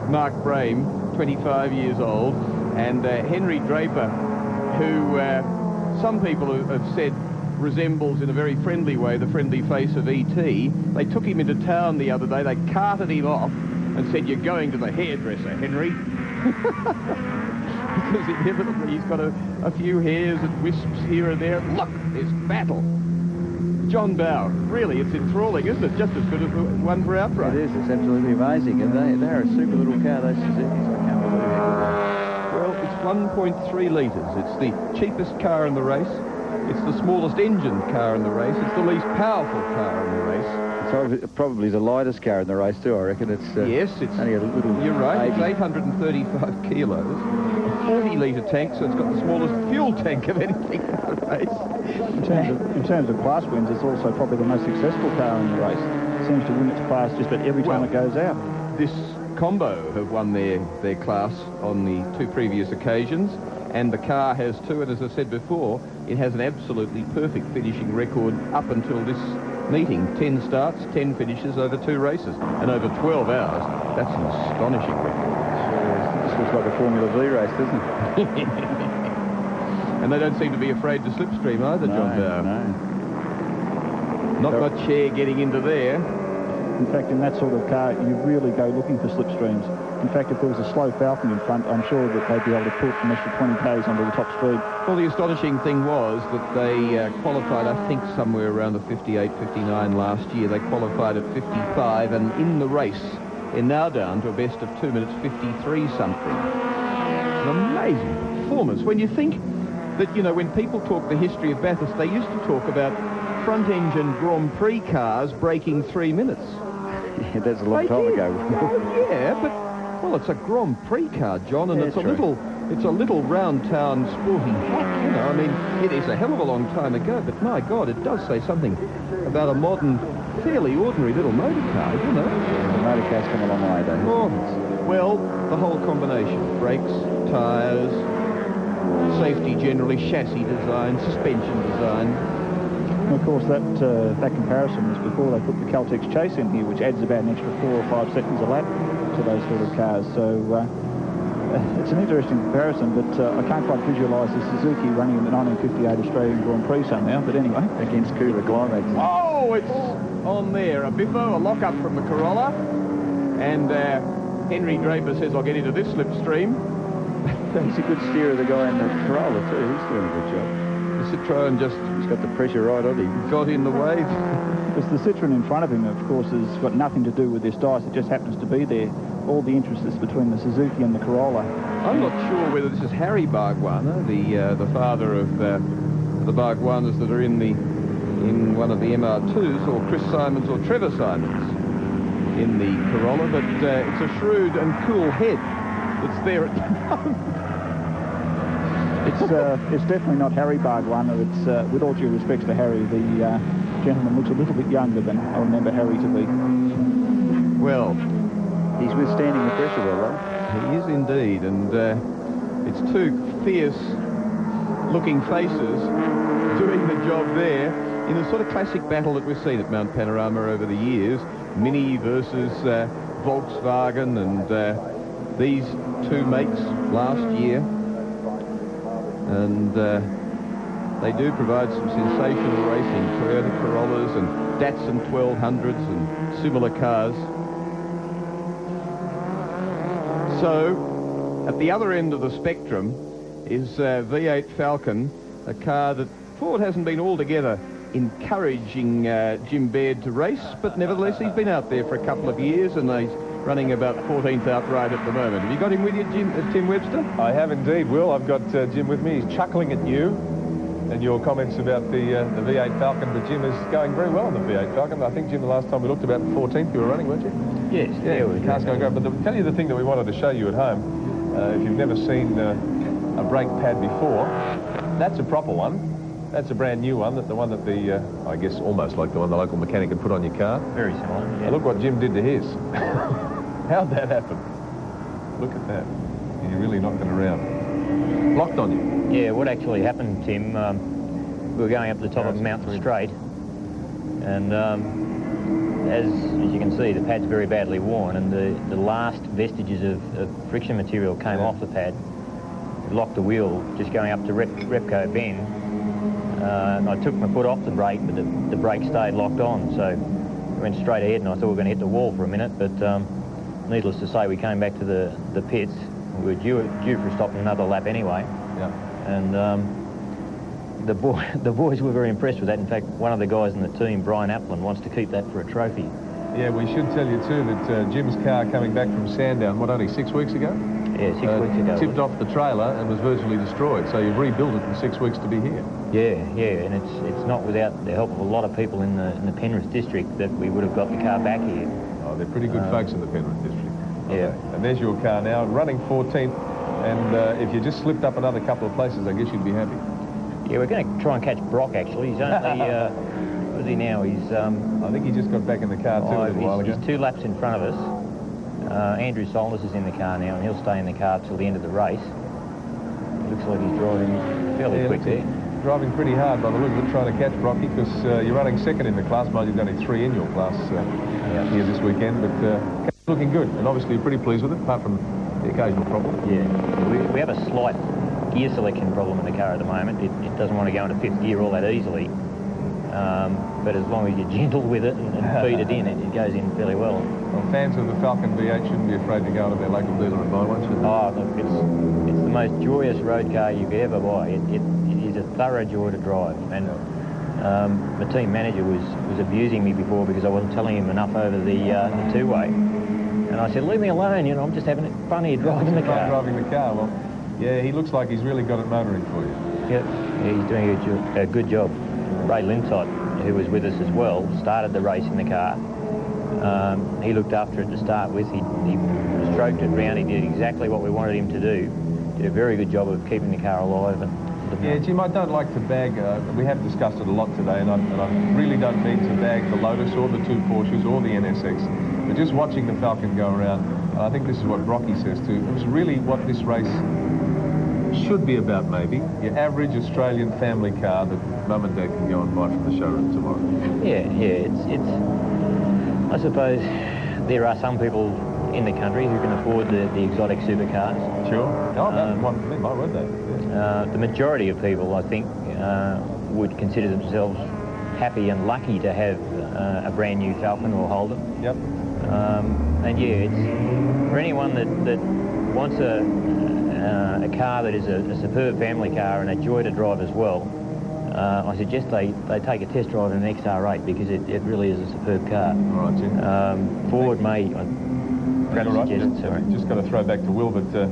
Mark Brahms, 25 years old, and Henry Draper, who some people have said resembles in a very friendly way the friendly face of E.T. They took him into town the other day, they carted him off and said, "You're going to the hairdresser, Henry." Because inevitably he's got a few hairs and wisps here and there. Look, there's battle. John Bow, really, it's enthralling, isn't it? Just as good as the one for outright. It is, it's absolutely amazing. And they're a super little car, those Suzukis. I can't believe it. Well, it's 1.3 litres. It's the cheapest car in the race. It's the smallest engined car in the race. It's the least powerful car in the race. It's probably the lightest car in the race too, I reckon. It's yes, it's only a little. You're right. Baby. It's 835 kilos, a 40-litre tank, so it's got the smallest fuel tank of anything in the race. In terms of class wins, it's also probably the most successful car in the race. It seems to win its class just about every time it goes out. This combo have won their class on the two previous occasions, and the car has too, and as I said before, it has an absolutely perfect finishing record up until this meeting. 10 starts, 10 finishes over 2 races, and over 12 hours. That's an astonishing record. This looks like a Formula V race, doesn't it? And they don't seem to be afraid to slipstream either, John Dow. No. Not much air getting into there. In fact, in that sort of car, you really go looking for slipstreams. In fact, if there was a slow Falcon in front, I'm sure that they'd be able to put an extra 20 k's onto the top speed. Well, the astonishing thing was that they qualified, I think, somewhere around the 58, 59 last year. They qualified at 55, and in the race, they're now down to a best of 2 minutes 53 something. An amazing performance. When you think that, you know, when people talk the history of Bathurst, they used to talk about front-engine Grand Prix cars breaking 3 minutes. Yeah, that's a long time ago. Well, yeah, but well, it's a Grand Prix car, John, and it's a little round-town sporty hack. You know, I mean, it is a hell of a long time ago, but my God, it does say something about a modern, fairly ordinary little motor car, you know. Yeah, the motor car's come a long way, though. Oh, well, the whole combination: brakes, tyres, safety generally, chassis design, suspension design. And of course, that comparison was before they put the Caltex Chase in here, which adds about an extra 4 or 5 seconds a lap to those sort of cars. So it's an interesting comparison, but I can't quite visualise the Suzuki running in the 1958 Australian Grand Prix somehow. But anyway, against Cougar Climax. Oh, it's on there. A biffo, a lock-up from the Corolla, and Henry Draper says, "I'll get into this slipstream." He's a good steerer, the guy in the Corolla too. He's doing a good job. The Citroen he's got the pressure right on him. Got in the way. Because the Citroen in front of him, of course, has got nothing to do with this dice. It just happens to be there. All the interest is between the Suzuki and the Corolla. I'm not sure whether this is Harry Bargwanna, the father of the Bargwannas that are in one of the MR2s, or Chris Simons or Trevor Simons in the Corolla, but it's a shrewd and cool head that's there at the moment. It's definitely not Harry Bargwanna. It's, with all due respect to Harry, the gentleman looks a little bit younger than I remember Harry to be. Well, he's withstanding the pressure well, though. He is indeed, and it's two fierce-looking faces doing the job there in the sort of classic battle that we've seen at Mount Panorama over the years. Mini versus Volkswagen, and these two makes last year. And they do provide some sensational racing, Toyota Corollas and Datsun 1200s and similar cars. So, at the other end of the spectrum is V8 Falcon, a car that Ford hasn't been altogether encouraging Jim Baird to race, but nevertheless he's been out there for a couple of years and he's running about 14th outright at the moment. Have you got him with you, Tim Webster? I have indeed, Will. I've got Jim with me. He's chuckling at you and your comments about the V8 Falcon, but Jim is going very well on the V8 Falcon. I think, Jim, the last time we looked about 14th you were running, weren't you? Yes. Yeah, the car's going great. But I'll tell you the thing that we wanted to show you at home. If you've never seen a brake pad before, that's a proper one. That's a brand new one, the one that I guess almost like the one the local mechanic had put on your car. Very similar, yeah. Now look what Jim did to his. How'd that happen? Look at that. You're really knocking around. Locked on you. Yeah, what actually happened, Tim, we were going up the top of Mount Straight, and as you can see, the pad's very badly worn, and the last vestiges of friction material came off the pad. It locked the wheel just going up to Repco Bend. I took my foot off the brake, but the brake stayed locked on, so I went straight ahead, and I thought we were going to hit the wall for a minute, but needless to say, we came back to the pits. We were due for a stop in another lap anyway. Yeah. And the boys were very impressed with that. In fact, one of the guys in the team, Brian Applin, wants to keep that for a trophy. Yeah, we should tell you too that Jim's car coming back from Sandown, only 6 weeks ago? Yeah, 6 weeks ago. Tipped off the trailer and was virtually destroyed, so you've rebuilt it in 6 weeks to be here. Yeah, and it's not without the help of a lot of people in the Penrith district that we would have got the car back here. Oh, they're pretty good folks in the Penrith district. Yeah. And there's your car now, running 14th, and if you just slipped up another couple of places, I guess you'd be happy. Yeah, we're going to try and catch Brock, actually. He's only, what is he now? He's... I think he just got back in the car, too, a little while ago. He's 2 laps in front of us. Andrew Solness is in the car now, and he'll stay in the car till the end of the race. It looks like he's driving fairly quick there. Driving pretty hard by the look of it, trying to catch Brocky, because you're running second in the class. Mind you've only 3 in your class here this weekend, but looking good, and obviously you're pretty pleased with it, apart from the occasional problem. Yeah, we have a slight gear selection problem in the car at the moment. It doesn't want to go into 5th gear all that easily, but as long as you're gentle with it and feed it in, it goes in fairly well. Well, fans of the Falcon V8 shouldn't be afraid to go to their local dealer and buy one, should they? Oh, look, it's the most joyous road car you could ever buy. It is a thorough joy to drive, and the team manager was abusing me before because I wasn't telling him enough over the two-way. And I said, leave me alone, I'm just having fun here driving the car. Driving the car, well, yeah, he looks like he's really got it motoring for you. Yeah, he's doing a good job. Ray Lintott, who was with us as well, started the race in the car. He looked after it to start with. He stroked it round. He did exactly what we wanted him to do. Did a very good job of keeping the car alive. Yeah, Jim, I don't like to bag, we have discussed it a lot today, and I really don't mean to bag the Lotus or the 2 Porsches or the NSX, but just watching the Falcon go around, and I think this is what Brocky says too, it was really what this race should be about, maybe. Your average Australian family car that Mum and Dad can go and buy from the showroom tomorrow. Yeah, I suppose there are some people in the country who can afford the exotic supercars. Sure. Oh, that's one for them, would they? Yeah. The majority of people, I think, would consider themselves happy and lucky to have a brand new Falcon or Holden. Yep. And yeah, it's for anyone that wants a car that is a superb family car and a joy to drive as well. I suggest they take a test drive in an XR8 because it really is a superb car. All right, Jim. Ford may... Just got to throw back to Will, but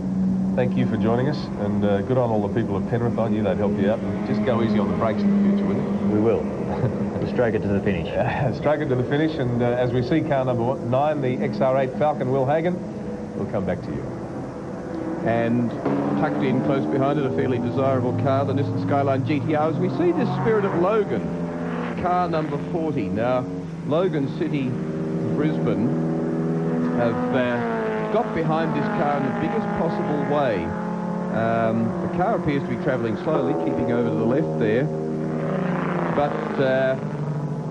thank you for joining us, and good on all the people of Penrith. I knew they'd help you out. And just go easy on the brakes in the future, will you? We will. Stroke it to the finish. Stroke it to the finish, and as we see car number 9, the XR8 Falcon, Will Hagen, we'll come back to you. And tucked in close behind it, a fairly desirable car, the Nissan Skyline GTR, as we see this Spirit of Logan, car number 40. Now, Logan City, Brisbane, have got behind this car in the biggest possible way. The car appears to be travelling slowly, keeping over to the left there. But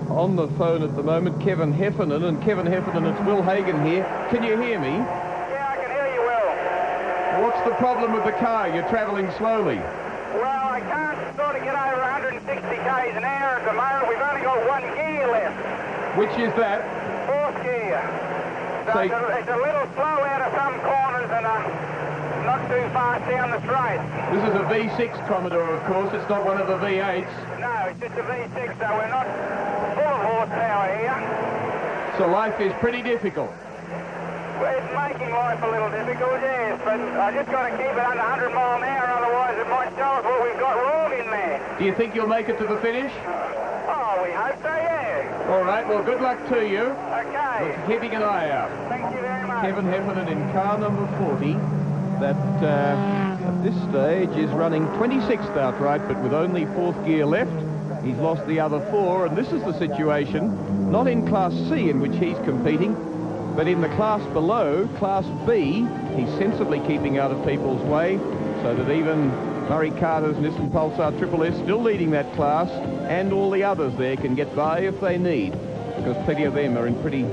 on the phone at the moment, Kevin Heffernan, and Kevin Heffernan, it's Will Hagen here. Can you hear me? Yeah, I can hear you, Will. What's the problem with the car? You're travelling slowly. Well, I can't sort of get over 160 k's an hour at the moment. We've only got 1 gear left. Which is that? 4th gear. So it's a little slow out of some corners, and not too fast down the straight. This is a V6 Commodore, of course. It's not one of the V8s. No, it's just a V6, so we're not full of horsepower here. So life is pretty difficult. Well, it's making life a little difficult, yes, but I just got to keep it under 100 mile an hour, otherwise it might tell us what we've got wrong in there. Do you think you'll make it to the finish? Oh, we hope so, yeah. All right, well, good luck to you. Okay. Look, keeping an eye out. Thank you very much. Kevin Heffernan in car number 40, that at this stage is running 26th outright, but with only 4th gear left. He's lost the other 4, and this is the situation, not in Class C in which he's competing, but in the class below, Class B. He's sensibly keeping out of people's way, so that even Murray Carter's Nissan Pulsar Triple S still leading that class, and all the others there can get by if they need, because plenty of them are in pretty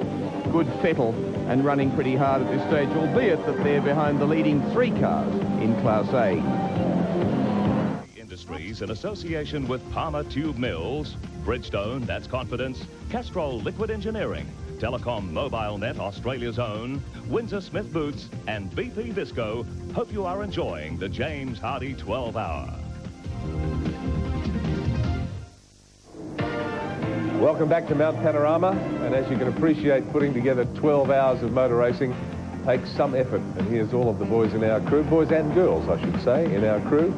good fettle and running pretty hard at this stage, albeit that they're behind the leading 3 cars in Class A. Industries in association with Palmer Tube Mills, Bridgestone, that's Confidence, Castrol Liquid Engineering, Telecom Mobile Net, Australia's own, Windsor Smith Boots, and BP Visco hope you are enjoying the James Hardy 12 Hour. Welcome back to Mount Panorama, and as you can appreciate, putting together 12 hours of motor racing takes some effort. And here's all of the boys in our crew, boys and girls, I should say, in our crew.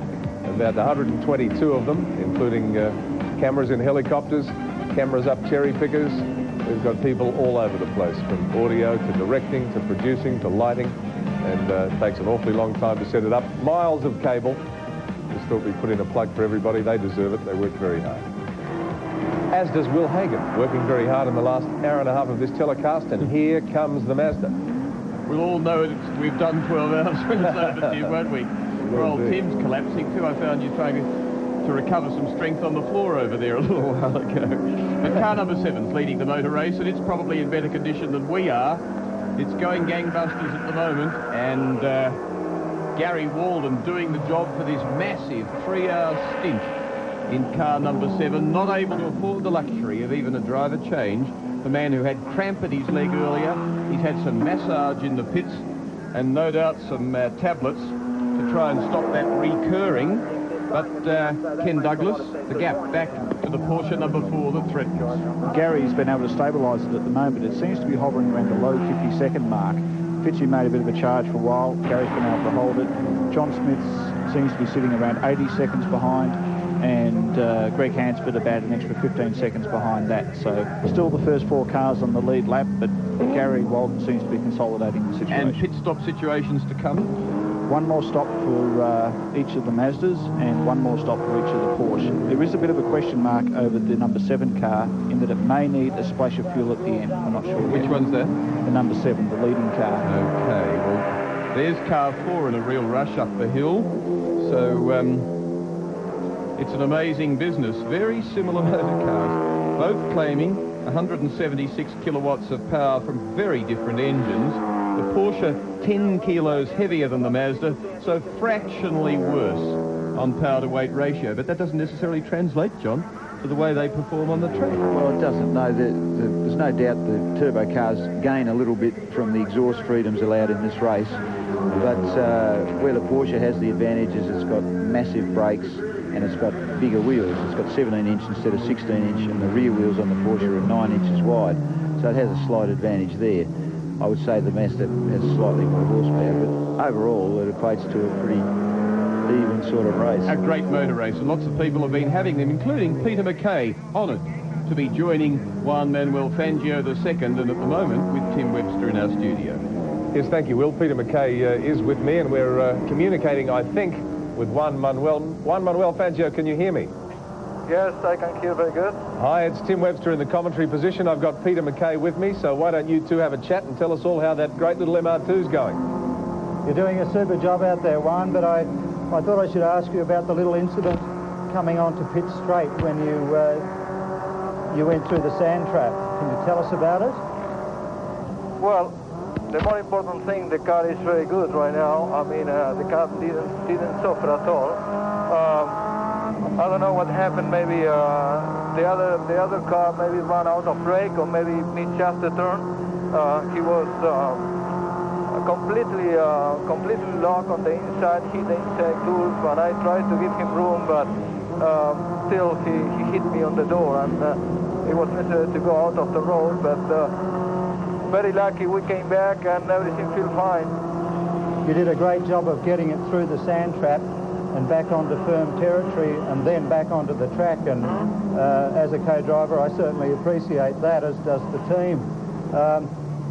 About 122 of them, including cameras in helicopters, cameras up cherry pickers. We've got people all over the place, from audio to directing to producing to lighting, and it takes an awfully long time to set it up. Miles of cable. Just thought we'd put in a plug for everybody. They deserve it. They work very hard. As does Will Hagan, working very hard in the last hour and a half of this telecast, and here comes the Mazda. We'll all know that we've done 12 hours when it's over, Tim, won't we? Poor old Tim's collapsing too. I found you trying to recover some strength on the floor over there a little while ago. But car number 7's leading the motor race, and it's probably in better condition than we are. It's going gangbusters at the moment, and Gary Walden doing the job for this massive 3-hour stint in car number 7, not able to afford the luxury of even a driver change. The man who had cramp at his leg earlier, he's had some massage in the pits, and no doubt some tablets to try and stop that recurring. But Ken Douglas, the gap back to the Porsche number 4 that threatens. Gary's been able to stabilise it at the moment. It seems to be hovering around the low 50-second mark. Fitzy made a bit of a charge for a while. Gary's been able to hold it. John Smith seems to be sitting around 80 seconds behind, and Greg Hansford about an extra 15 seconds behind that. So still the first 4 cars on the lead lap, but Gary Walden seems to be consolidating the situation. And pit stop situations to come? One more stop for each of the Mazdas and one more stop for each of the Porsche. There is a bit of a question mark over the number 7 car in that it may need a splash of fuel at the end. I'm not sure. Which one's that? The number 7, the leading car. Okay, well, there's car 4 in a real rush up the hill. So it's an amazing business. Very similar motor cars, both claiming 176 kilowatts of power from very different engines. The Porsche 10 kilos heavier than the Mazda, so fractionally worse on power-to-weight ratio. But that doesn't necessarily translate, John, to the way they perform on the track. Well, it doesn't. No, there's no doubt the turbo cars gain a little bit from the exhaust freedoms allowed in this race. But where the Porsche has the advantage is it's got massive brakes and it's got bigger wheels. It's got 17-inch instead of 16-inch, and the rear wheels on the Porsche are 9 inches wide. So it has a slight advantage there. I would say the Mazda has slightly more horsepower, but overall it equates to a pretty even sort of race. A great motor race, and lots of people have been having them, including Peter McKay, honoured to be joining Juan Manuel Fangio II, and at the moment with Tim Webster in our studio. Yes, thank you, Will. Peter McKay is with me, and we're communicating, I think, with Juan Manuel. Juan Manuel Fangio, can you hear me? Yes, I can hear very good. Hi, it's Tim Webster in the commentary position. I've got Peter McKay with me, so why don't you two have a chat and tell us all how that great little MR2's going. You're doing a super job out there, Juan, but I thought I should ask you about the little incident coming onto pit straight when you went through the sand trap. Can you tell us about it? Well, the more important thing, the car is very good right now. I mean, the car didn't suffer at all. I don't know what happened. Maybe the other car maybe ran out of brake, or maybe missed just the turn. He was completely locked on the inside, hit the inside tools, and I tried to give him room, but still he hit me on the door, and it was necessary to go out of the road, but very lucky we came back and everything feels fine. You did a great job of getting it through the sand trap and back onto firm territory and then back onto the track, and as a co-driver I certainly appreciate that, as does the team.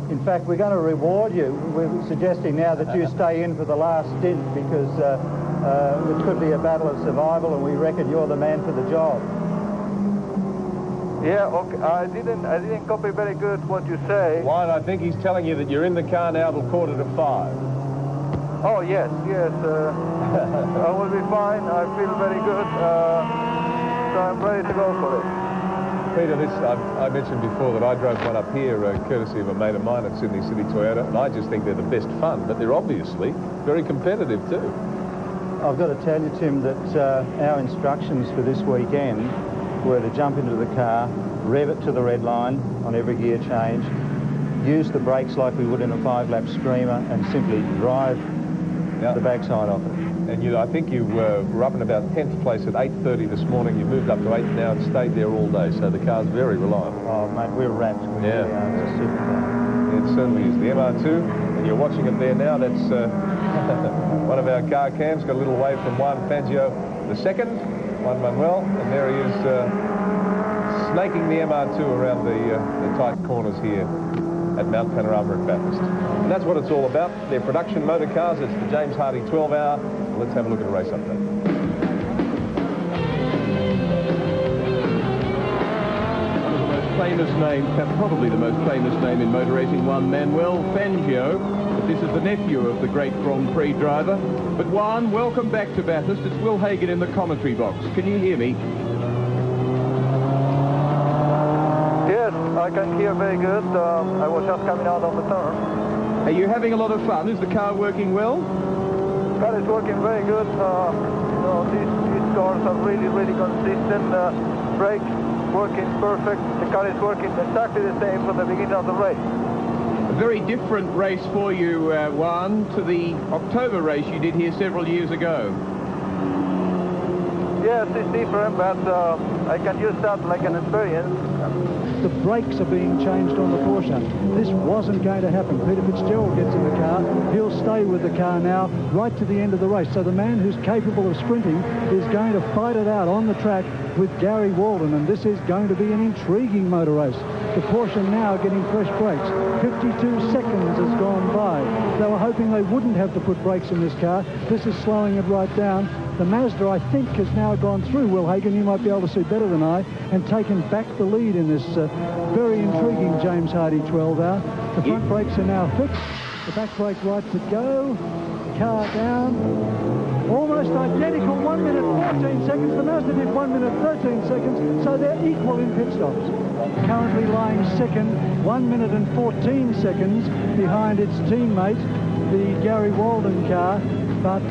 In fact, we're going to reward you. We're suggesting now that you stay in for the last stint, because it could be a battle of survival, and we reckon you're the man for the job. Yeah, okay. I didn't copy very good what you say. Wine, I think he's telling you that you're in the car now till 4:45. Oh, yes. I will be fine. I feel very good. So I'm ready to go for it. Peter, I mentioned before that I drove one up here courtesy of a mate of mine at Sydney City Toyota, and I just think they're the best fun, but they're obviously very competitive too. I've got to tell you, Tim, that our instructions for this weekend were to jump into the car, rev it to the red line on every gear change, use the brakes like we would in a 5-lap screamer, and simply drive the backside off it. And I think you were up in about 10th place at 8:30 this morning. You moved up to 8th now and stayed there all day, so the car's very reliable. Oh, mate, we're wrapped. Yeah. It's a super car. It certainly is. The MR2, and you're watching it there now, that's one of our car cams, got a little wave from Juan Fangio the second, Juan Manuel, and there he is snaking the MR2 around the tight corners here at Mount Panorama at Bathurst. And that's what it's all about. They're production motor cars. It's the James Hardy 12-hour. Let's have a look at a race update. One of the most famous names, probably the most famous name in motor racing, Juan Manuel Fangio. But this is the nephew of the great Grand Prix driver. But Juan, welcome back to Bathurst. It's Will Hagan in the commentary box. Can you hear me? Yes, I can hear very good. I was just coming out of the turn. Are you having a lot of fun? Is the car working well? The car is working very good. These cars are really consistent. Brakes working perfect. The car is working exactly the same from the beginning of the race. A very different race for you, Juan, to the October race you did here several years ago. Yes, it's different, but I can use that like an experience. The brakes are being changed on the Porsche. This wasn't going to happen. Peter Fitzgerald gets in the car. He'll stay with the car now right to the end of the race. So the man who's capable of sprinting is going to fight it out on the track with Gary Walden, and this is going to be an intriguing motor race. The Porsche now getting fresh brakes. 52 seconds has gone by. They were hoping they wouldn't have to put brakes in this car. This is slowing it right down. The Mazda, I think, has now gone through. Will Hagan, you might be able to see better than I, and taken back the lead in this very intriguing James Hardy 12-hour. The front brakes are now fixed. The back brake right to go. Car down. Almost identical, 1 minute 14 seconds. The Mazda did 1 minute 13 seconds, so they're equal in pit stops. Currently lying second, 1 minute and 14 seconds behind its teammate, the Gary Walden car. But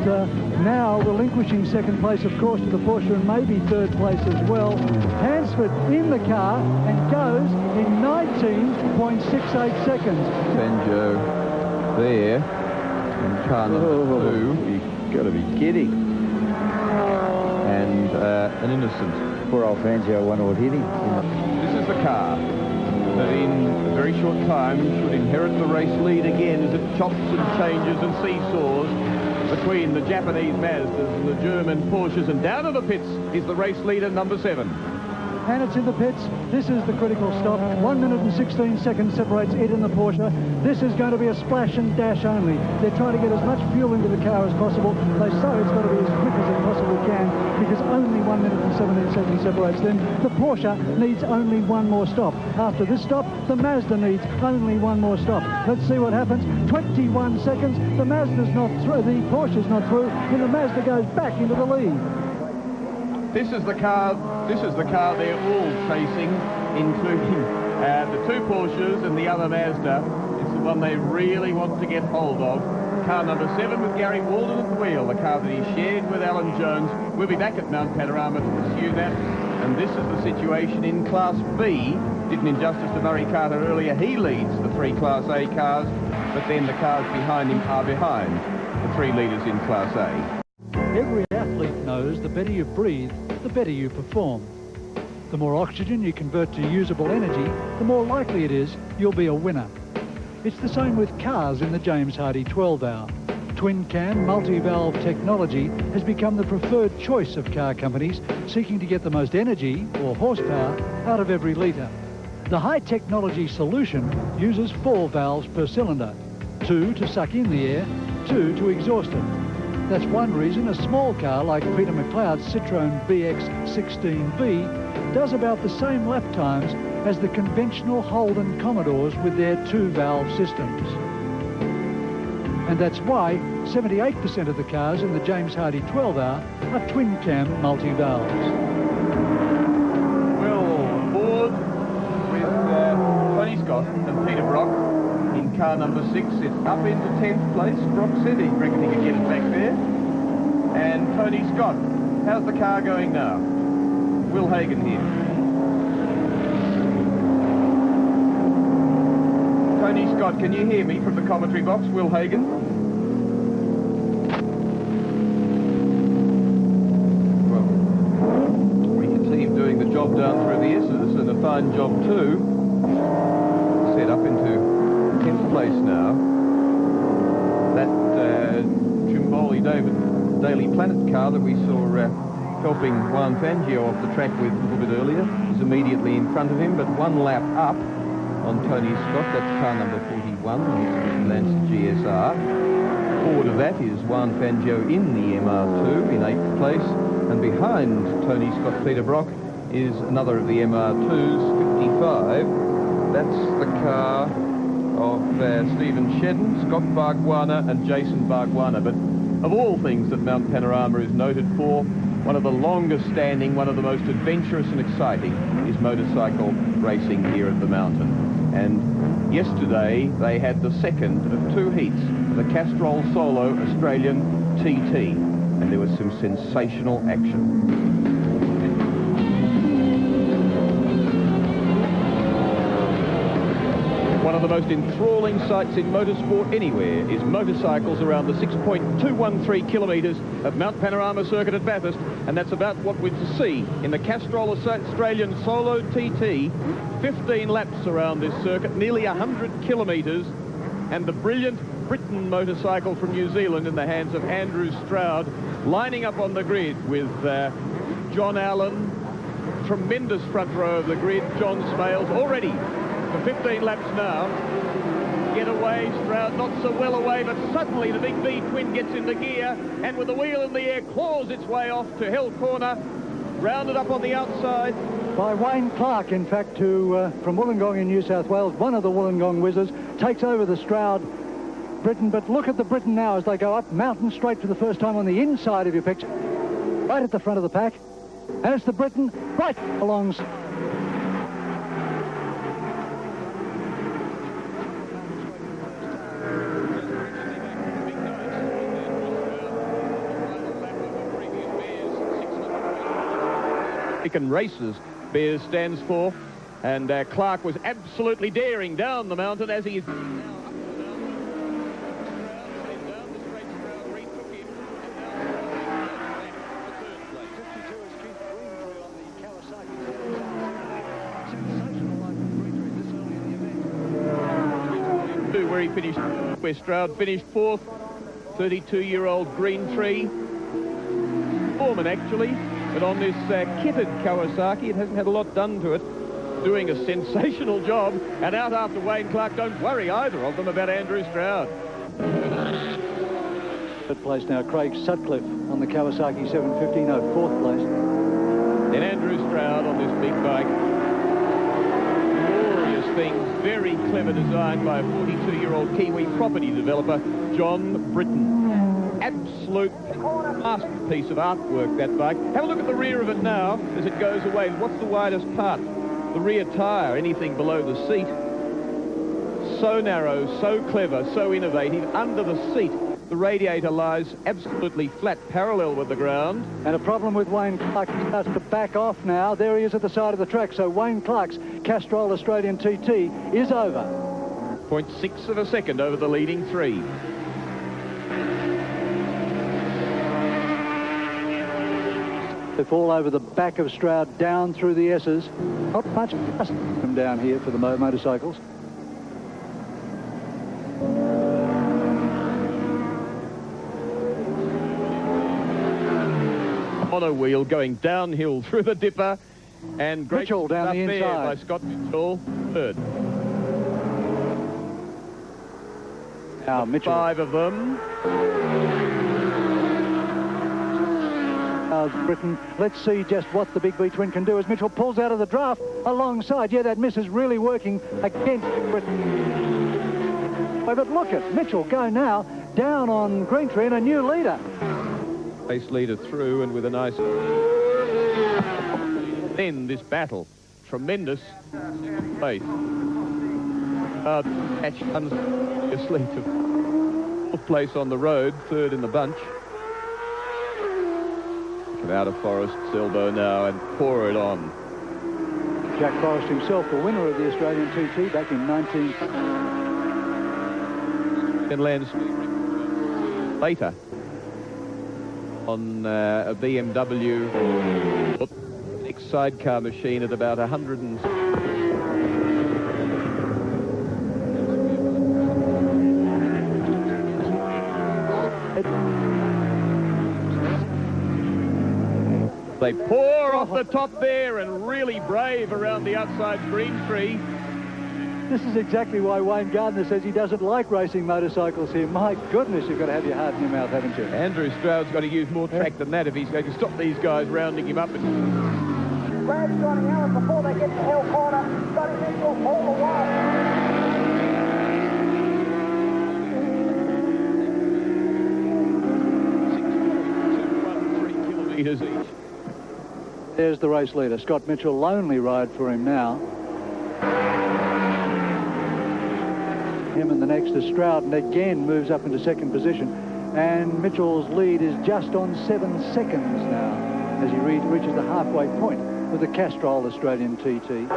now relinquishing second place, of course, to the Porsche, and maybe third place as well. Hansford in the car and goes in 19.68 seconds. Fangio there in car number 2. You've got to be kidding. And an innocent. Poor old Fangio wonder what hit him. This is the car that in a very short time should inherit the race lead again as it chops and changes and seesaws between the Japanese Mazdas and the German Porsches, and down to the pits is the race leader, number 7. And it's in the pits. This is the critical stop. 1 minute and 16 seconds separates it and the Porsche. This is going to be a splash and dash only. They're trying to get as much fuel into the car as possible. They say it's got to be as quick as it possibly can, because only 1 minute and 17 seconds separates them. The Porsche needs only one more stop. After this stop, the Mazda needs only one more stop. Let's see what happens. 21 seconds. The Mazda's not through. The Porsche's not through, and the Mazda goes back into the lead. This is the car they're all chasing, including the 2 Porsches and the other Mazda. It's the one they really want to get hold of. Car number 7 with Gary Walden at the wheel, the car that he shared with Alan Jones. We'll be back at Mount Panorama to pursue that. And this is the situation in Class B. Did an injustice to Murray Carter earlier. He leads the 3 Class A cars. but then the cars behind him are behind the 3 leaders in Class A. Every athlete knows the better you breathe, the better you perform. The more oxygen you convert to usable energy, the more likely it is you'll be a winner. It's the same with cars in the James Hardy 12-hour. Twin-cam multi-valve technology has become the preferred choice of car companies seeking to get the most energy or horsepower out of every litre. The high-technology solution uses 4 valves per cylinder, 2 to suck in the air, 2 to exhaust it. That's one reason a small car like Peter McLeod's Citroën BX16B does about the same lap times as the conventional Holden Commodores with their 2-valve systems. And that's why 78% of the cars in the James Hardy 12-hour are twin-cam multi-valves. Well, aboard with Tony Scott and Peter Brock in car number 6. It's up into 10th place. Brock said he reckoned he could get it back there. And Tony Scott, how's the car going now? Will Hagan here. Tony Scott, can you hear me from the commentary box? Will Hagan? Well, we can see him doing the job down through the S's, and a fine job too. Set up into 10th place now. That Trimboli Daily Planet car that we saw helping Juan Fangio off the track with a little bit earlier is immediately in front of him, but 1 lap up on Tony Scott. That's car number 41, the Lancer GSR. Forward of that is Juan Fangio in the MR2 in 8th place, and behind Tony Scott, Peter Brock, is another of the MR2s, 55. That's the car of Stephen Shedden, Scott Bargwanna and Jason Bargwanna. But of all things that Mount Panorama is noted for, one of the longest standing, one of the most adventurous and exciting is motorcycle racing here at the mountain. And yesterday they had the second of 2 heats, the Castrol Solo Australian TT, and there was some sensational action. One of the most enthralling sights in motorsport anywhere is motorcycles around the 6.213 kilometres of Mount Panorama Circuit at Bathurst, and that's about what we're to see in the Castrol Australian Solo TT. 15 laps around this circuit, nearly 100 kilometres, and the brilliant Britain motorcycle from New Zealand in the hands of Andrew Stroud, lining up on the grid with John Allen, tremendous front row of the grid, John Smales, already for 15 laps now. Get away, Stroud not so well away, but suddenly the big V twin gets into gear and with the wheel in the air claws its way off to Hill Corner, rounded up on the outside. By Wayne Clark, in fact, who from Wollongong in New South Wales, one of the Wollongong Wizards, takes over the Stroud Britain. But look at the Britain now as they go up mountain straight for the first time on the inside of your picture, right at the front of the pack. And it's the Britain right along. Races Bears stands for, and Clark was absolutely daring down the mountain as he where he finished, where Stroud finished 4th. 32-year-old Green Tree foreman actually. But on this kitted Kawasaki, it hasn't had a lot done to it, doing a sensational job. And out after Wayne Clark, don't worry either of them about Andrew Stroud. Third place now, Craig Sutcliffe on the Kawasaki 750, no, 4th place. Then Andrew Stroud on this big bike. Glorious thing, very clever design by a 42-year-old Kiwi property developer, John Britton. Absolute masterpiece of artwork, that bike. Have a look at the rear of it now as it goes away. What's the widest part? The rear tyre, anything below the seat. So narrow, so clever, so innovative. Under the seat, the radiator lies absolutely flat, parallel with the ground. And a problem with Wayne Clark, he starts to back off now. There he is at the side of the track. So Wayne Clark's Castrol Australian TT is over. 0.6 of a second over the leading three. They fall over the back of Stroud, down through the S's. Not much dust from down here for the motorcycles. On a wheel going downhill through the dipper, and great Mitchell down the stuff there inside by Scott Mitchell, third. Now Mitchell. 5 of them. Britain. Let's see just what the Big B twin can do as Mitchell pulls out of the draft alongside. Yeah, that miss is really working against Britain. But look at Mitchell go now down on Greentree and a new leader. Race leader through and with a nice... Then this battle. Tremendous pace. Catch unseriously to fourth place on the road, third in the bunch. Come out of Forrest's elbow now and pour it on. Jack Forrest himself, the winner of the Australian TT back in 19... Then lands later on a BMW next sidecar machine at about 100 and... They pour off the top there and really brave around the outside Greentree. This is exactly why Wayne Gardner says he doesn't like racing motorcycles here. My goodness, you've got to have your heart in your mouth, haven't you? Andrew Stroud's got to use more track than that if he's going to stop these guys rounding him up. Brad's joining Allen before they get to Hill Corner. Scotty Mitchell all the way. Meters each. There's the race leader, Scott Mitchell. Lonely ride for him now. Him and the next is Stroud, and again moves up into second position. And Mitchell's lead is just on 7 seconds now as he reaches the halfway point with the Castrol Australian TT.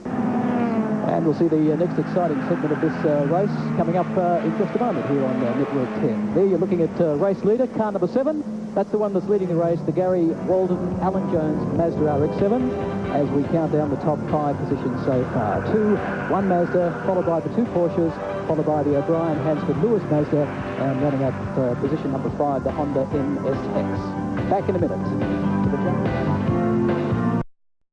And we'll see the next exciting segment of this race coming up in just a moment here on Network 10. There you're looking at race leader, car number 7. That's the one that's leading the race, the Gary Walden Alan Jones Mazda RX-7, as we count down the top 5 positions so far. 2, 1 Mazda, followed by the 2 Porsches, followed by the O'Brien Hansford Lewis Mazda, and running up position number 5, the Honda NSX. Back in a minute.